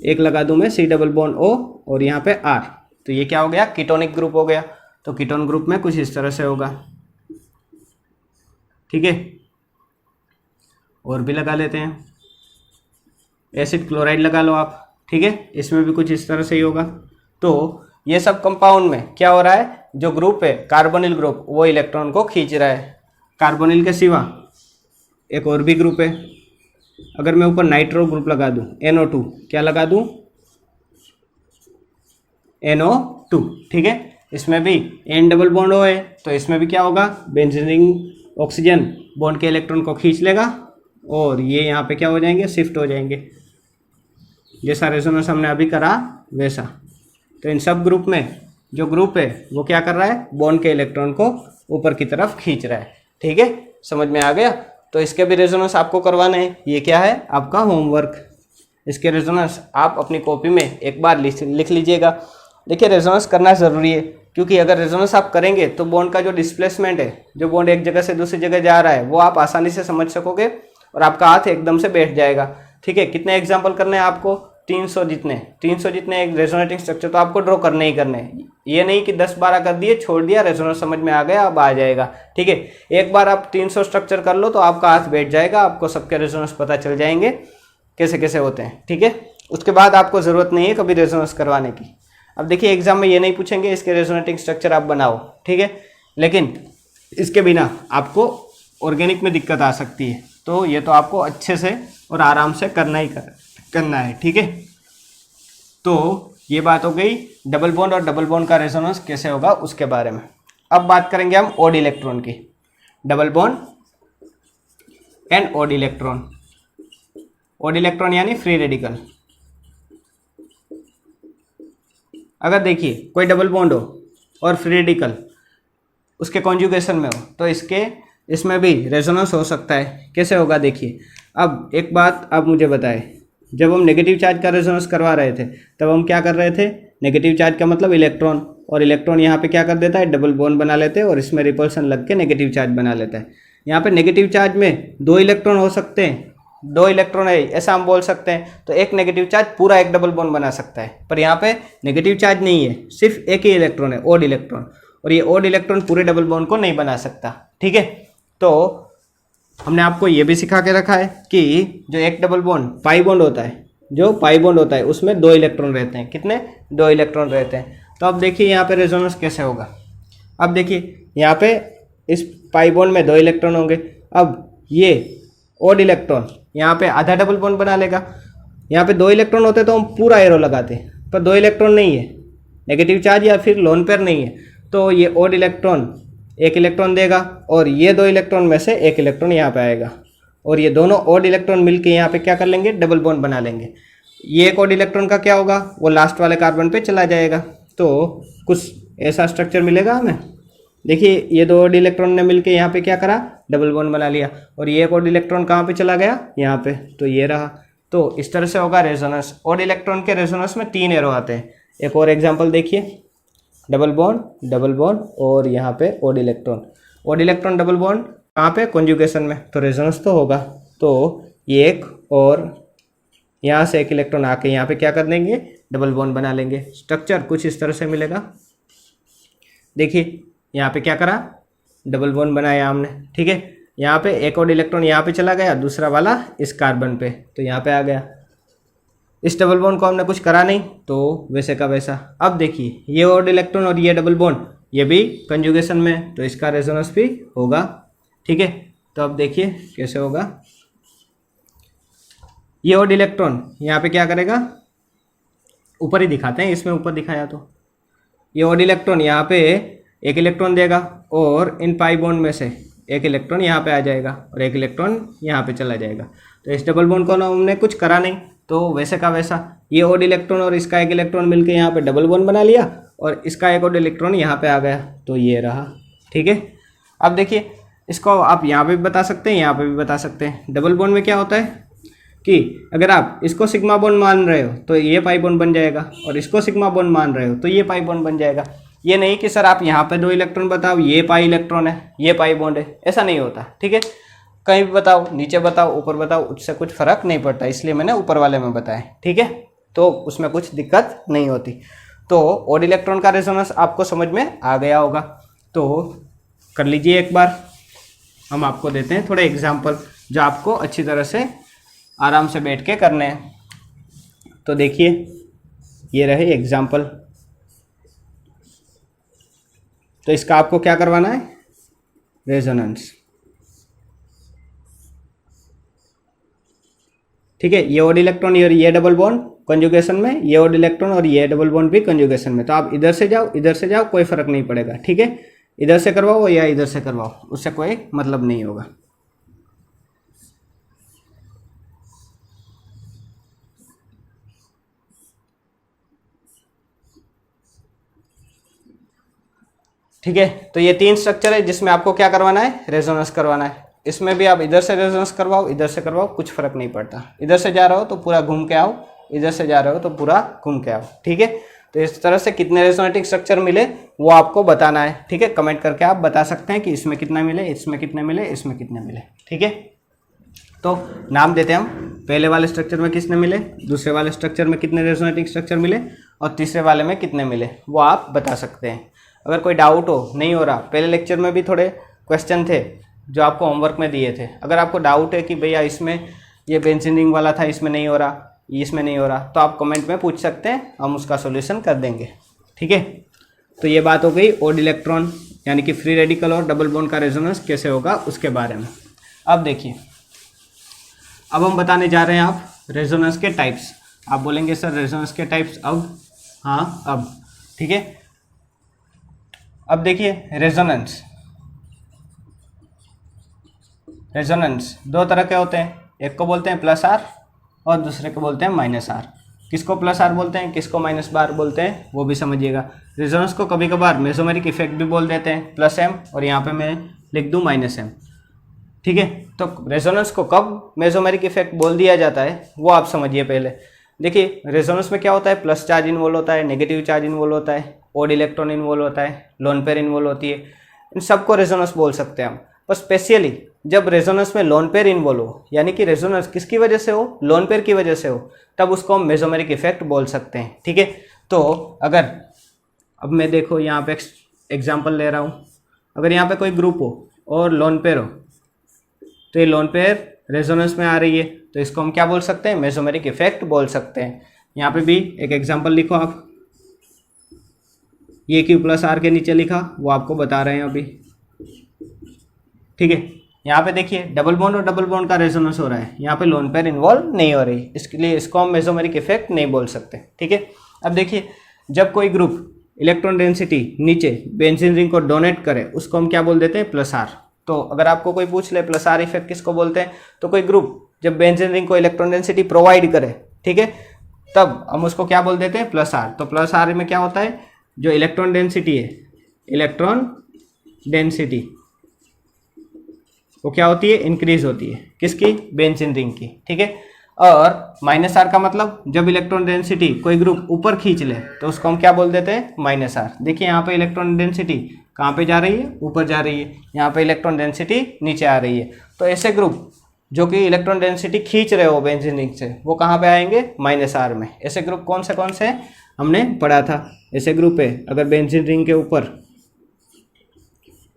एक लगा दूँ मैं C डबल बॉन्ड O और यहाँ पे R, तो ये क्या हो गया, कीटोनिक ग्रुप हो गया। तो कीटोन ग्रुप में कुछ इस तरह से होगा, ठीक है। और भी लगा लेते हैं, एसिड क्लोराइड लगा लो आप, ठीक है, इसमें भी कुछ इस तरह से ही होगा। तो ये सब कंपाउंड में क्या हो रहा है, जो ग्रुप है कार्बोनिल ग्रुप वो इलेक्ट्रॉन को खींच रहा है। कार्बोनिल के सिवा एक और भी ग्रुप है, अगर मैं ऊपर नाइट्रो ग्रुप लगा दूं NO2, क्या लगा दूं, NO2, ठीक है। इसमें भी N डबल बॉन्ड O है, तो इसमें भी क्या होगा, बेंजीन रिंग ऑक्सीजन बॉन्ड के इलेक्ट्रॉन को खींच लेगा और ये यहाँ पे क्या हो जाएंगे, शिफ्ट हो जाएंगे, जैसा रेजोनेंस हमने अभी करा वैसा। तो इन सब ग्रुप में जो ग्रुप है वो क्या कर रहा है, बॉन्ड के इलेक्ट्रॉन को ऊपर की तरफ खींच रहा है, ठीक है। समझ में आ गया। तो इसके भी रेजोनेंस आपको करवाना है। ये क्या है, आपका होमवर्क। इसके रेजोनेंस आप अपनी कॉपी में एक बार लिख लीजिएगा। देखिए रेजोनेंस करना ज़रूरी है, क्योंकि अगर रेजोनेंस आप करेंगे तो बॉन्ड का जो डिस्प्लेसमेंट है, जो बॉन्ड एक जगह से दूसरी जगह जा रहा है, वो आप आसानी से समझ सकोगे और आपका हाथ एकदम से बैठ जाएगा, ठीक है। कितने एग्जाम्पल करने हैं आपको, 300 जितने एक रेजोनेटिंग स्ट्रक्चर तो आपको ड्रॉ करने ही करने हैं। ये नहीं कि 10-12 कर दिए, छोड़ दिया, रेजोनेंस समझ में आ गया, अब आ जाएगा, ठीक है। एक बार आप 300 स्ट्रक्चर कर लो तो आपका हाथ बैठ जाएगा, आपको सबके रेजोनेंस पता चल जाएंगे कैसे कैसे होते हैं, ठीक है। उसके बाद आपको ज़रूरत नहीं है कभी रेजोनेंस करवाने की। अब देखिए एग्जाम में ये नहीं पूछेंगे इसके रेजोनेटिंग स्ट्रक्चर आप बनाओ, ठीक है, लेकिन इसके बिना आपको ऑर्गेनिक में दिक्कत आ सकती है, तो ये तो आपको अच्छे से और आराम से करना है, ठीक है। तो ये बात हो गई डबल बॉन्ड और डबल बॉन्ड का रेजोनेंस कैसे होगा उसके बारे में। अब बात करेंगे हम ओड इलेक्ट्रॉन की, double bond and odd electron. Odd electron यानी फ्री रेडिकल। अगर देखिए कोई डबल बॉन्ड हो और फ्री रेडिकल उसके कॉन्जुगेशन में हो तो इसमें भी रेजोनेंस हो सकता है। कैसे होगा देखिए, अब एक बात आप मुझे बताएं, जब हम नेगेटिव चार्ज का रेजोनेंस करवा रहे थे तब हम क्या कर रहे थे, नेगेटिव चार्ज का मतलब इलेक्ट्रॉन, और इलेक्ट्रॉन यहाँ पे क्या कर देता है, डबल बॉन्ड बना लेते हैं और इसमें रिपल्सन लग के नेगेटिव चार्ज बना लेता है। यहाँ पे नेगेटिव चार्ज में 2 इलेक्ट्रॉन हो सकते हैं, 2 इलेक्ट्रॉन है ऐसा हम बोल सकते हैं, तो एक नेगेटिव चार्ज पूरा एक डबल बॉन्ड बना सकता है। पर यहाँ पे नेगेटिव चार्ज नहीं है, सिर्फ एक ही इलेक्ट्रॉन है, ओड इलेक्ट्रॉन, और ये ओड इलेक्ट्रॉन पूरे डबल बॉन्ड को नहीं बना सकता, ठीक है। तो हमने आपको ये भी सिखा के रखा है कि जो एक डबल बॉन्ड पाई बॉन्ड होता है, जो पाई बॉन्ड होता है उसमें 2 इलेक्ट्रॉन रहते हैं। कितने? 2 इलेक्ट्रॉन रहते हैं। तो अब देखिए यहाँ पे रेजोनेंस कैसे होगा। अब देखिए यहाँ पे इस पाई बॉन्ड में 2 इलेक्ट्रॉन होंगे। अब ये ओड इलेक्ट्रॉन यहाँ पे आधा डबल बॉन्ड बना लेगा। यहाँ पे 2 इलेक्ट्रॉन होते तो हम पूरा एरो लगाते, पर 2 इलेक्ट्रॉन नहीं है, नेगेटिव चार्ज या फिर लोन पेयर नहीं है, तो ये ओड इलेक्ट्रॉन 1 इलेक्ट्रॉन देगा और ये 2 इलेक्ट्रॉन में से 1 इलेक्ट्रॉन यहाँ पे आएगा, और ये दोनों ओड इलेक्ट्रॉन मिलके यहाँ पे क्या कर लेंगे, डबल बॉन्ड बना लेंगे। ये एक ओड इलेक्ट्रॉन का क्या होगा, वो लास्ट वाले कार्बन पे चला जाएगा, तो कुछ ऐसा स्ट्रक्चर मिलेगा हमें। देखिए ये 2 ओड इलेक्ट्रॉन ने मिलके यहाँ पे क्या करा, डबल बॉन्ड बना लिया, और ये एक ओड इलेक्ट्रॉन कहाँ पे चला गया, यहाँ पे, तो ये रहा। तो इस तरह से होगा रेजोनेंस। ओड इलेक्ट्रॉन के रेजोनेंस में 3 एरो आते हैं। एक और एग्जाम्पल देखिए, डबल बॉन्ड और यहाँ पे ओड इलेक्ट्रॉन डबल बॉन्ड कहाँ पे, कॉन्जुगेशन में, तो रेजोनेंस तो होगा। तो ये एक और यहाँ से 1 इलेक्ट्रॉन आके यहाँ पे क्या कर देंगे, डबल बॉन्ड बना लेंगे। स्ट्रक्चर कुछ इस तरह से मिलेगा। देखिए यहाँ पे क्या करा, डबल बॉन्ड बनाया हमने, ठीक है। यहाँ पे एक और इलेक्ट्रॉन यहाँ पे चला गया, दूसरा वाला इस कार्बन पे, तो यहाँ पे आ गया। इस डबल बॉन्ड को हमने कुछ करा नहीं, तो वैसे का वैसा। अब देखिए ये और इलेक्ट्रॉन और ये डबल बॉन्ड, ये भी कंजुगेशन में, तो इसका रेजोनेंस भी होगा, ठीक है। तो अब देखिए कैसे होगा। ये और इलेक्ट्रॉन यहाँ पे क्या करेगा, ऊपर ही दिखाते हैं, इसमें ऊपर दिखाया तो ये और इलेक्ट्रॉन यहाँ पे 1 इलेक्ट्रॉन देगा, और इन पाई बॉन्ड में से 1 इलेक्ट्रॉन यहाँ पे आ जाएगा और 1 इलेक्ट्रॉन यहाँ पे चला जाएगा। तो इस डबल बॉन्ड को हमने कुछ करा नहीं, तो वैसे का वैसा ये ओड इलेक्ट्रॉन और इसका 1 इलेक्ट्रॉन मिलके यहाँ पे डबल बॉन्ड बना लिया, और इसका एक ओड इलेक्ट्रॉन यहाँ पे आ गया, तो ये रहा, ठीक है। अब देखिए इसको आप यहाँ पे भी बता सकते हैं, यहाँ पे भी बता सकते हैं। डबल बॉन्ड में क्या होता है कि अगर आप इसको सिग्मा बॉन्ड मान रहे हो तो ये पाई बॉन्ड बन जाएगा, और इसको सिग्मा बॉन्ड मान रहे हो तो ये पाई बॉन्ड बन जाएगा। ये नहीं कि सर आप यहाँ पे 2 इलेक्ट्रॉन बताओ, ये पाई इलेक्ट्रॉन है, ये पाई बॉन्ड है, ऐसा नहीं होता, ठीक है। कहीं भी बताओ, नीचे बताओ, ऊपर बताओ, उससे कुछ फर्क नहीं पड़ता, इसलिए मैंने ऊपर वाले में बताया, ठीक है। तो उसमें कुछ दिक्कत नहीं होती। तो ओड इलेक्ट्रॉन का रेजोनेंस आपको समझ में आ गया होगा, तो कर लीजिए एक बार। हम आपको देते हैं थोड़े एग्जाम्पल जो आपको अच्छी तरह से आराम से बैठ के करने हैं। तो देखिए ये रहे एग्जाम्पल। तो इसका आपको क्या करवाना है, रेजोनेंस, ठीक है। ये ओड इलेक्ट्रॉन और ये डबल बॉन्ड कंजुगेशन में, ये ओड इलेक्ट्रॉन और ये डबल बॉन्ड भी कंजुगेशन में। तो आप इधर से जाओ कोई फर्क नहीं पड़ेगा, ठीक है। इधर से करवाओ या इधर से करवाओ, उससे कोई मतलब नहीं होगा। ठीक है, तो ये 3 स्ट्रक्चर है जिसमें आपको क्या करवाना है, रेजोनेंस करवाना है। इसमें भी आप इधर से रेजोनेंस करवाओ, इधर से करवाओ, कुछ फर्क नहीं पड़ता। इधर से जा रहे हो तो पूरा घूम के आओ, इधर से जा रहे हो तो पूरा घूम के आओ, ठीक है। तो इस तरह से कितने रेजोनेटिंग स्ट्रक्चर मिले वो आपको बताना है, ठीक है। कमेंट करके आप बता सकते हैं कि इसमें कितना मिले, इसमें कितने मिले, इसमें कितने मिले, ठीक है। तो नाम देते हैं हम, पहले वाले स्ट्रक्चर में कितने मिले, दूसरे वाले स्ट्रक्चर में कितने रेजोनेटिंग स्ट्रक्चर मिले, और तीसरे वाले में कितने मिले, वो आप बता सकते हैं। अगर कोई डाउट हो, नहीं हो रहा, पहले लेक्चर में भी थोड़े क्वेश्चन थे जो आपको होमवर्क में दिए थे। अगर आपको डाउट है कि भैया इसमें ये बेंजीन रिंग वाला था, इसमें नहीं हो रहा, इसमें नहीं हो रहा, तो आप कमेंट में पूछ सकते हैं, हम उसका सॉल्यूशन कर देंगे। ठीक है, तो ये बात हो गई ओड इलेक्ट्रॉन यानी कि फ्री रेडिकल और डबल बॉन्ड का रेजोनेंस कैसे होगा उसके बारे में। अब देखिए, अब हम बताने जा रहे हैं आप रेजोनेंस के टाइप्स। आप बोलेंगे सर रेजोनेंस के टाइप्स अब? हाँ अब, ठीक है। अब देखिए रेजोनेंस दो तरह के होते हैं, एक को बोलते हैं प्लस आर और दूसरे को बोलते हैं माइनस आर। किसको प्लस आर बोलते हैं, किसको माइनस बार बोलते हैं, वो भी समझिएगा। रेजोनेंस को कभी कभार मेसोमेरिक इफेक्ट भी बोल देते हैं, प्लस एम, और यहाँ पे मैं लिख दूँ माइनस एम। ठीक है, तो रेजोनेंस को कब मेसोमेरिक इफेक्ट बोल दिया जाता है वो आप समझिए पहले। देखिए रेजोनेंस में क्या होता है, प्लस चार्ज इन्वॉल्व होता है, नेगेटिव चार्ज इन्वॉल्व होता है, ओड इलेक्ट्रॉन इन्वॉल्व होता है, लोन पेयर इन्वॉल्व होती है। इन सबको रेजोनेंस बोल सकते हैं हम। पर स्पेशली जब रेजोनेंस में लोन पेयर इन्वॉल्व हो, यानी कि रेजोनेंस किसकी वजह से हो, लोन पेयर की वजह से हो, तब उसको हम मेसोमेरिक इफेक्ट बोल सकते हैं। ठीक है, तो अगर अब मैं देखो यहाँ पे एग्जाम्पल ले रहा हूँ, अगर यहाँ पे कोई ग्रुप हो और लोन पेयर हो, तो ये लोन पेयर रेजोनेंस में आ रही है, तो इसको हम क्या बोल सकते हैं, मेसोमेरिक इफेक्ट बोल सकते हैं। यहाँ पे भी एक एग्जाम्पल लिखो आप, ये क्यू प्लस आर के नीचे लिखा, वो आपको बता रहे हैं अभी। ठीक है, यहाँ पे देखिए डबल बॉन्ड और डबल बॉन्ड का रेजोनेंस हो रहा है, यहाँ पे लोन पेयर इन्वॉल्व नहीं हो रही, इसके लिए इसको हम मेसोमेरिक इफेक्ट नहीं बोल सकते। ठीक है, अब देखिए जब कोई ग्रुप इलेक्ट्रॉन डेंसिटी नीचे बेंजीन रिंग को डोनेट करे, उसको हम क्या बोल देते हैं, प्लस आर। तो अगर आपको कोई पूछ ले प्लस आर इफेक्ट किसको बोलते हैं, तो कोई ग्रुप जब बेंजीन रिंग को इलेक्ट्रॉन डेंसिटी प्रोवाइड करे, ठीक है, तब हम उसको क्या बोल देते हैं, प्लस आर। तो प्लस आर में क्या होता है, जो इलेक्ट्रॉन डेंसिटी है, इलेक्ट्रॉन डेंसिटी वो क्या होती है, इंक्रीज होती है, किसकी, बेंजीन रिंग की। ठीक है, और माइनस आर का मतलब जब इलेक्ट्रॉन डेंसिटी कोई ग्रुप ऊपर खींच ले तो उसको हम क्या बोल देते हैं, माइनस आर। देखिए यहाँ पे इलेक्ट्रॉन डेंसिटी कहाँ पे जा रही है, ऊपर जा रही है, यहाँ पे इलेक्ट्रॉन डेंसिटी नीचे आ रही है। तो ऐसे ग्रुप जो कि इलेक्ट्रॉन डेंसिटी खींच रहे हो बेंजीन रिंग से, वो कहाँ पे आएंगे, माइनस आर में। ऐसे ग्रुप कौन से हमने पढ़ा था, ऐसे ग्रुप है अगर बेंजीन रिंग के ऊपर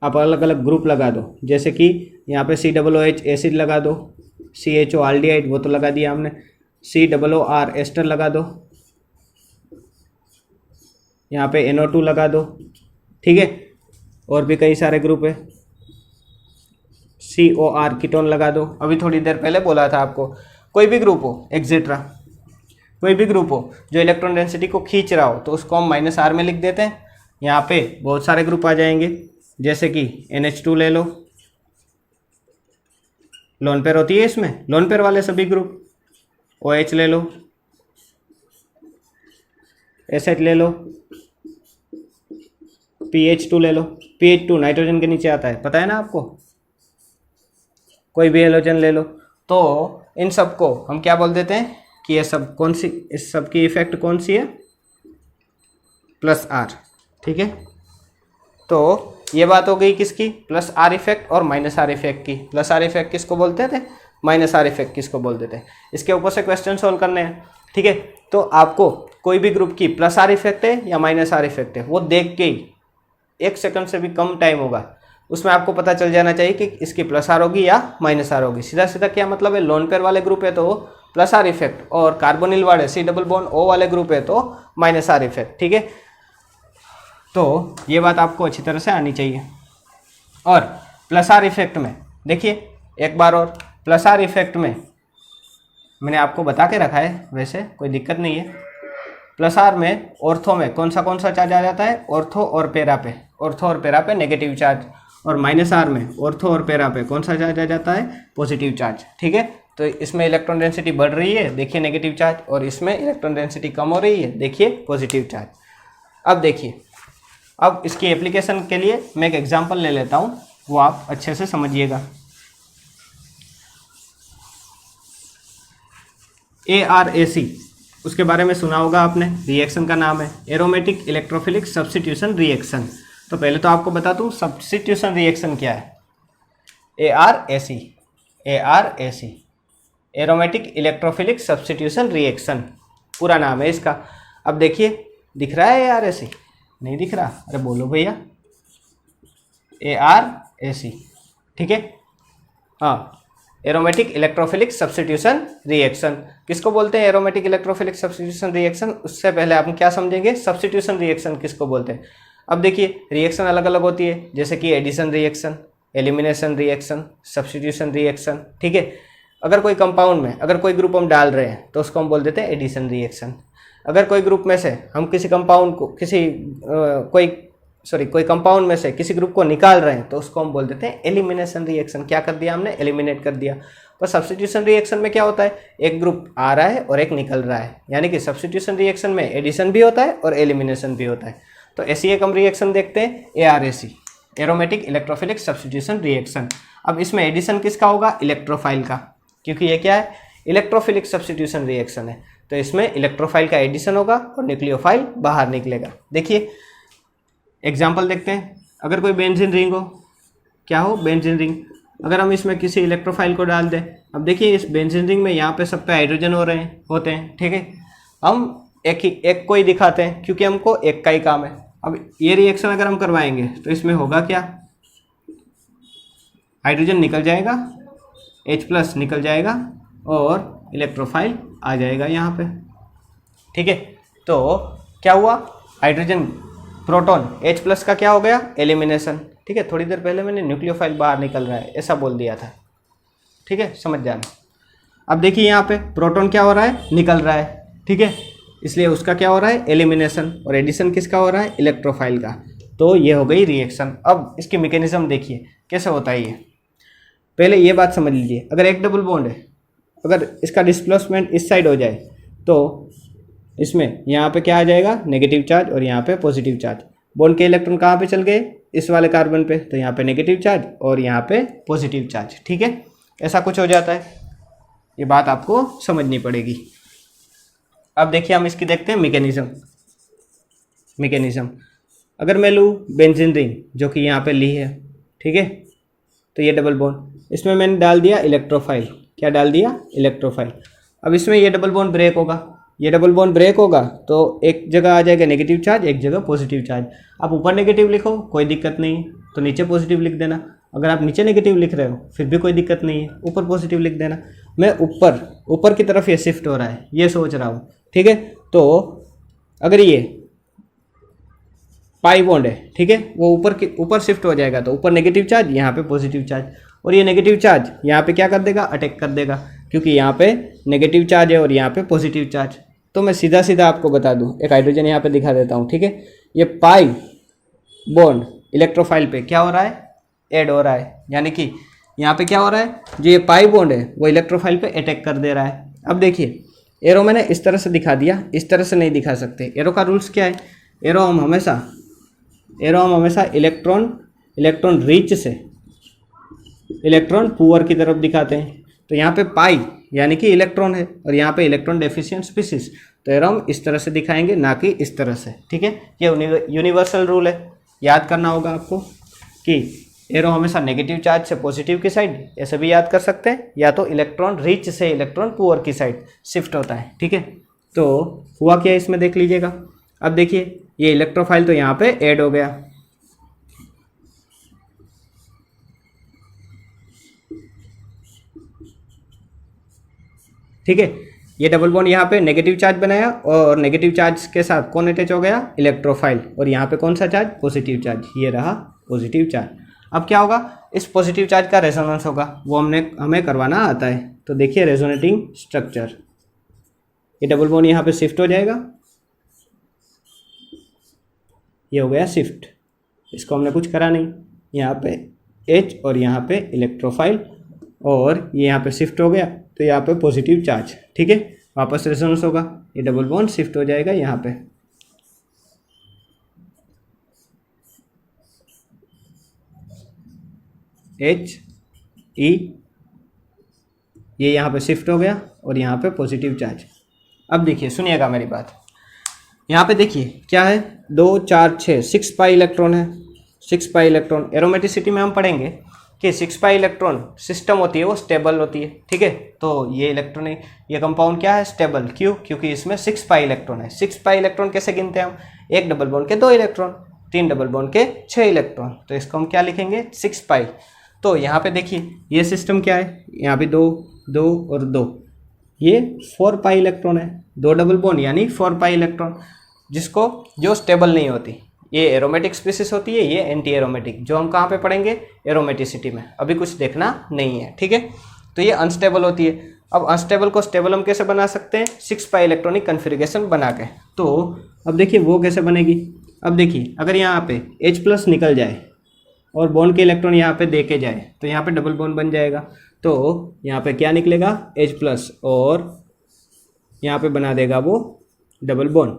आप अलग अलग ग्रुप लगा दो, जैसे कि यहाँ पे COOH एसिड लगा दो, CHO आल्डिहाइड वो तो लगा दिया हमने, COOR एस्टर लगा दो, यहाँ पे NO2 लगा दो। ठीक है, और भी कई सारे ग्रुप है, COR कीटोन लगा दो। अभी थोड़ी देर पहले बोला था आपको, कोई भी ग्रुप हो एक्सेट्रा, कोई भी ग्रुप हो जो इलेक्ट्रॉन डेंसिटी को खींच रहा हो, तो उसको हम माइनस आर में लिख देते हैं। यहाँ पे बहुत सारे ग्रुप आ जाएंगे, जैसे कि NH2 ले लो, लोन पेयर होती है इसमें, लोन पेयर वाले सभी ग्रुप, OH ले लो, SH ले लो, PH2 ले लो, PH2 नाइट्रोजन के नीचे आता है, पता है ना आपको, कोई भी हेलोजन ले लो। तो इन सबको हम क्या बोल देते हैं कि ये सब कौन सी, इस सब की इफेक्ट कौन सी है, प्लस आर। ठीक है, तो ये बात हो गई किसकी, प्लस आर इफेक्ट और माइनस आर इफेक्ट की। प्लस आर इफेक्ट किसको बोलते थे, माइनस आर इफेक्ट किसको बोलते थे, इसके ऊपर से क्वेश्चन सोल्व करने हैं। ठीक है, तो आपको कोई भी ग्रुप की प्लस आर इफेक्ट है या माइनस आर इफेक्ट है, वो देख के ही 1 सेकंड से भी कम टाइम होगा, उसमें आपको पता चल जाना चाहिए कि इसकी प्लस आर होगी या माइनस आर होगी। सीधा सीधा क्या मतलब है, लोन पेयर वाले ग्रुप है तो प्लस आर इफेक्ट, और कार्बोनिल वाले C+O वाले ग्रुप है तो माइनस आर इफेक्ट। ठीक है, तो ये बात आपको अच्छी तरह से आनी चाहिए। और प्लस आर इफेक्ट में देखिए एक बार और, प्लस आर इफेक्ट में मैंने आपको बता के रखा है, वैसे कोई दिक्कत नहीं है। प्लस आर में ऑर्थो में कौन सा चार्ज आ जाता है, ऑर्थो और पैरा पे नेगेटिव चार्ज, और माइनस आर में ऑर्थो और पैरा पे कौन सा चार्ज आ जाता है, पॉजिटिव चार्ज। ठीक है, तो इसमें इलेक्ट्रॉन डेंसिटी बढ़ रही है, देखिए नेगेटिव चार्ज, और इसमें इलेक्ट्रॉन डेंसिटी कम हो रही है, देखिए पॉजिटिव चार्ज। अब देखिए, अब इसकी एप्लीकेशन के लिए मैं एक एग्जांपल ले लेता हूँ, वो आप अच्छे से समझिएगा। ARAC, उसके बारे में सुना होगा आपने, रिएक्शन का नाम है एरोमेटिक इलेक्ट्रोफिलिक सब्स्टिट्यूशन रिएक्शन। तो पहले तो आपको बता दूँ सब्स्टिट्यूशन रिएक्शन क्या है। ARAC aromatic electrophilic substitution reaction पूरा नाम है इसका। अब देखिए, दिख रहा है ARAC, नहीं दिख रहा, अरे बोलो भैया, ARAC। ठीक है, हाँ, एरोमेटिक इलेक्ट्रोफिलिक सब्स्टिट्यूशन रिएक्शन। किसको बोलते हैं एरोमेटिक इलेक्ट्रोफिलिक सब्स्टिट्यूशन रिएक्शन? उससे पहले आप क्या समझेंगे सब्स्टिट्यूशन रिएक्शन किसको बोलते हैं। अब देखिए रिएक्शन अलग अलग होती है, जैसे कि addition reaction, elimination reaction, substitution reaction. ठीक है, अगर कोई कंपाउंड में अगर कोई ग्रुप हम डाल रहे हैं तो उसको हम बोल देते हैं एडिशन रिएक्शन। अगर कोई ग्रुप में से हम किसी कंपाउंड को कोई कंपाउंड में से किसी ग्रुप को निकाल रहे हैं तो उसको हम बोल देते हैं एलिमिनेशन रिएक्शन। क्या कर दिया हमने? एलिमिनेट कर दिया। पर सब्स्टिट्यूशन रिएक्शन में क्या होता है? एक ग्रुप आ रहा है और एक निकल रहा है, यानी कि सब्स्टिट्यूशन रिएक्शन में एडिशन भी होता है और एलिमिनेशन भी होता है। तो ऐसी एक हम रिएक्शन देखते हैं ARAC, aromatic electrophilic substitution reaction. अब इसमें एडिशन किसका होगा? इलेक्ट्रोफाइल का, क्योंकि ये क्या है? इलेक्ट्रोफिलिक सब्स्टिट्यूशन रिएक्शन है। तो इसमें इलेक्ट्रोफाइल का एडिशन होगा और न्यूक्लियोफाइल बाहर निकलेगा। देखिए एग्जाम्पल देखते हैं। अगर कोई बेंजीन रिंग हो, क्या हो? Benzene ring. अगर हम इसमें किसी इलेक्ट्रोफाइल को डाल दें, अब देखिए इस बेंजीन रिंग में यहाँ पे सब पे हाइड्रोजन होते हैं। ठीक है, हम एक को ही दिखाते हैं क्योंकि हमको एक का ही काम है। अब ये रिएक्शन अगर हम करवाएंगे तो इसमें होगा क्या? हाइड्रोजन निकल जाएगा, H+ निकल जाएगा और इलेक्ट्रोफाइल आ जाएगा यहाँ पे। ठीक है, तो क्या हुआ? हाइड्रोजन प्रोटॉन H+ का क्या हो गया? एलिमिनेशन। ठीक है, थोड़ी देर पहले मैंने न्यूक्लियोफाइल बाहर निकल रहा है ऐसा बोल दिया था। ठीक है, समझ जाना। अब देखिए यहाँ पे प्रोटॉन क्या हो रहा है? निकल रहा है। ठीक है, इसलिए उसका क्या हो रहा है? एलिमिनेशन। और एडिशन किसका हो रहा है? इलेक्ट्रोफाइल का। तो ये हो गई रिएक्शन। अब इसकी मैकेनिज्म देखिए कैसे होता है ये। पहले ये बात समझ लीजिए, अगर एक डबल बॉन्ड है, अगर इसका डिस्प्लेसमेंट इस साइड हो जाए तो इसमें यहाँ पे क्या आ जाएगा? नेगेटिव चार्ज और यहाँ पे पॉजिटिव चार्ज। बॉन्ड के इलेक्ट्रॉन कहाँ पे चल गए? इस वाले कार्बन पे, तो यहाँ पे नेगेटिव चार्ज और यहाँ पे पॉजिटिव चार्ज। ठीक है, ऐसा कुछ हो जाता है। ये बात आपको समझनी पड़ेगी। अब देखिए हम इसकी देखते हैं मैकेनिज्म। अगर मैं लूँ बेंजीन रिंग जो कि यहाँ पे ली है, ठीक है, तो ये डबल बॉन्ड, इसमें मैंने डाल दिया इलेक्ट्रोफाइल। क्या डाल दिया? इलेक्ट्रोफाइल। अब इसमें ये डबल बॉन्ड ब्रेक होगा, ये डबल बॉन्ड ब्रेक होगा तो एक जगह आ जाएगा नेगेटिव चार्ज, एक जगह पॉजिटिव चार्ज। आप ऊपर नेगेटिव लिखो कोई दिक्कत नहीं, तो नीचे पॉजिटिव लिख देना। अगर आप नीचे नेगेटिव लिख रहे हो फिर भी कोई दिक्कत नहीं है, ऊपर पॉजिटिव लिख देना। मैं ऊपर की तरफ ये शिफ्ट हो रहा है ये सोच रहा हूँ। ठीक है, तो अगर ये पाई बॉन्ड है, ठीक है, वो ऊपर शिफ्ट हो जाएगा तो ऊपर नेगेटिव चार्ज, यहाँ पे पॉजिटिव चार्ज, और ये नेगेटिव चार्ज यहाँ पे क्या कर देगा? अटैक कर देगा, क्योंकि यहाँ पे नेगेटिव चार्ज है और यहाँ पे पॉजिटिव चार्ज। तो मैं सीधा सीधा आपको बता दूं, एक हाइड्रोजन यहाँ पे दिखा देता हूँ। ठीक है, ये पाई बॉन्ड इलेक्ट्रोफाइल पे क्या हो रहा है? ऐड हो रहा है, यानी कि यहाँ पे क्या हो रहा है? जो ये पाई बॉन्ड है वो इलेक्ट्रोफाइल पे अटैक कर दे रहा है। अब देखिए एरो मैंने इस तरह से दिखा दिया, इस तरह से नहीं दिखा सकते। एरो का रूल्स क्या है? एरो हम हमेशा इलेक्ट्रॉन रिच से इलेक्ट्रॉन पुअर की तरफ दिखाते हैं। तो यहाँ पे पाई यानी कि इलेक्ट्रॉन है और यहाँ पे इलेक्ट्रॉन डेफिशिएंट स्पीसीज, तो एरो हम इस तरह से दिखाएंगे, ना कि इस तरह से। ठीक है, ये यूनिवर्सल रूल है, याद करना होगा आपको कि एरो हमेशा नेगेटिव चार्ज से पॉजिटिव की साइड, ऐसे भी याद कर सकते हैं, या तो इलेक्ट्रॉन रिच से इलेक्ट्रॉन पुअर की साइड शिफ्ट होता है। ठीक है, तो हुआ क्या इसमें देख लीजिएगा। अब देखिए ये इलेक्ट्रोफाइल तो यहाँ पे ऐड हो गया, ठीक है, ये डबल बॉन्ड यहाँ पे नेगेटिव चार्ज बनाया और नेगेटिव चार्ज के साथ कौन अटैच हो गया? इलेक्ट्रोफाइल। और यहाँ पे कौन सा चार्ज? पॉजिटिव चार्ज, ये रहा पॉजिटिव चार्ज। अब क्या होगा? इस पॉजिटिव चार्ज का रेजोनेंस होगा, वो हमें करवाना आता है। तो देखिए रेजोनेटिंग स्ट्रक्चर, ये डबल बॉन्ड यहाँ पे शिफ्ट हो जाएगा, ये हो गया शिफ्ट, इसको हमने कुछ करा नहीं। यहाँ पे H और यहाँ पे इलेक्ट्रोफाइल, और ये यहाँ पे शिफ्ट हो गया तो यहाँ पे पॉजिटिव चार्ज। ठीक है, वापस रेजोनेंस होगा, ये डबल बॉन्ड शिफ्ट हो जाएगा यहाँ पे। H E, ये यहाँ पे शिफ्ट हो गया और यहाँ पे पॉजिटिव चार्ज। अब देखिए सुनिएगा मेरी बात, यहाँ पे देखिए क्या है? 2 4 6 6 पाई इलेक्ट्रॉन है। 6 पाई इलेक्ट्रॉन, एरोमेटिसिटी में हम पढ़ेंगे कि 6 पाई इलेक्ट्रॉन सिस्टम होती है वो स्टेबल होती है। ठीक है, तो ये इलेक्ट्रॉन, ये कंपाउंड क्या है? स्टेबल। क्यों? क्योंकि इसमें 6 पाई इलेक्ट्रॉन है। 6 पाई इलेक्ट्रॉन कैसे गिनते हैं हम? एक डबल बॉन्ड के 2 इलेक्ट्रॉन, 3 डबल बॉन्ड के 6 इलेक्ट्रॉन, तो इसको हम क्या लिखेंगे? 6 पाई। तो यहाँ पे देखिए ये सिस्टम क्या है, यहाँ पे 2 2 और 2, ये 4 पाई इलेक्ट्रॉन है, 2 डबल बॉन्ड यानी 4 पाई इलेक्ट्रॉन, जिसको जो स्टेबल नहीं होती, ये एरोमेटिक स्पीसीज होती है, ये एंटी एरोमेटिक, जो हम कहाँ पे पढ़ेंगे, एरोमेटिसिटी में, अभी कुछ देखना नहीं है, ठीक है। तो ये अनस्टेबल होती है। अब अनस्टेबल को स्टेबल हम कैसे बना सकते हैं, 6 पाई इलेक्ट्रॉनिक कन्फिग्रेशन बना के। तो अब देखिए वो कैसे बनेगी। अब देखिए अगर यहाँ पे H+ निकल जाए और बॉन्ड के इलेक्ट्रॉन यहाँ पे दे के जाए तो यहाँ पे डबल बॉन्ड बन जाएगा। तो यहाँ पे क्या निकलेगा, H+ और यहाँ पे बना देगा वो डबल बॉन्ड,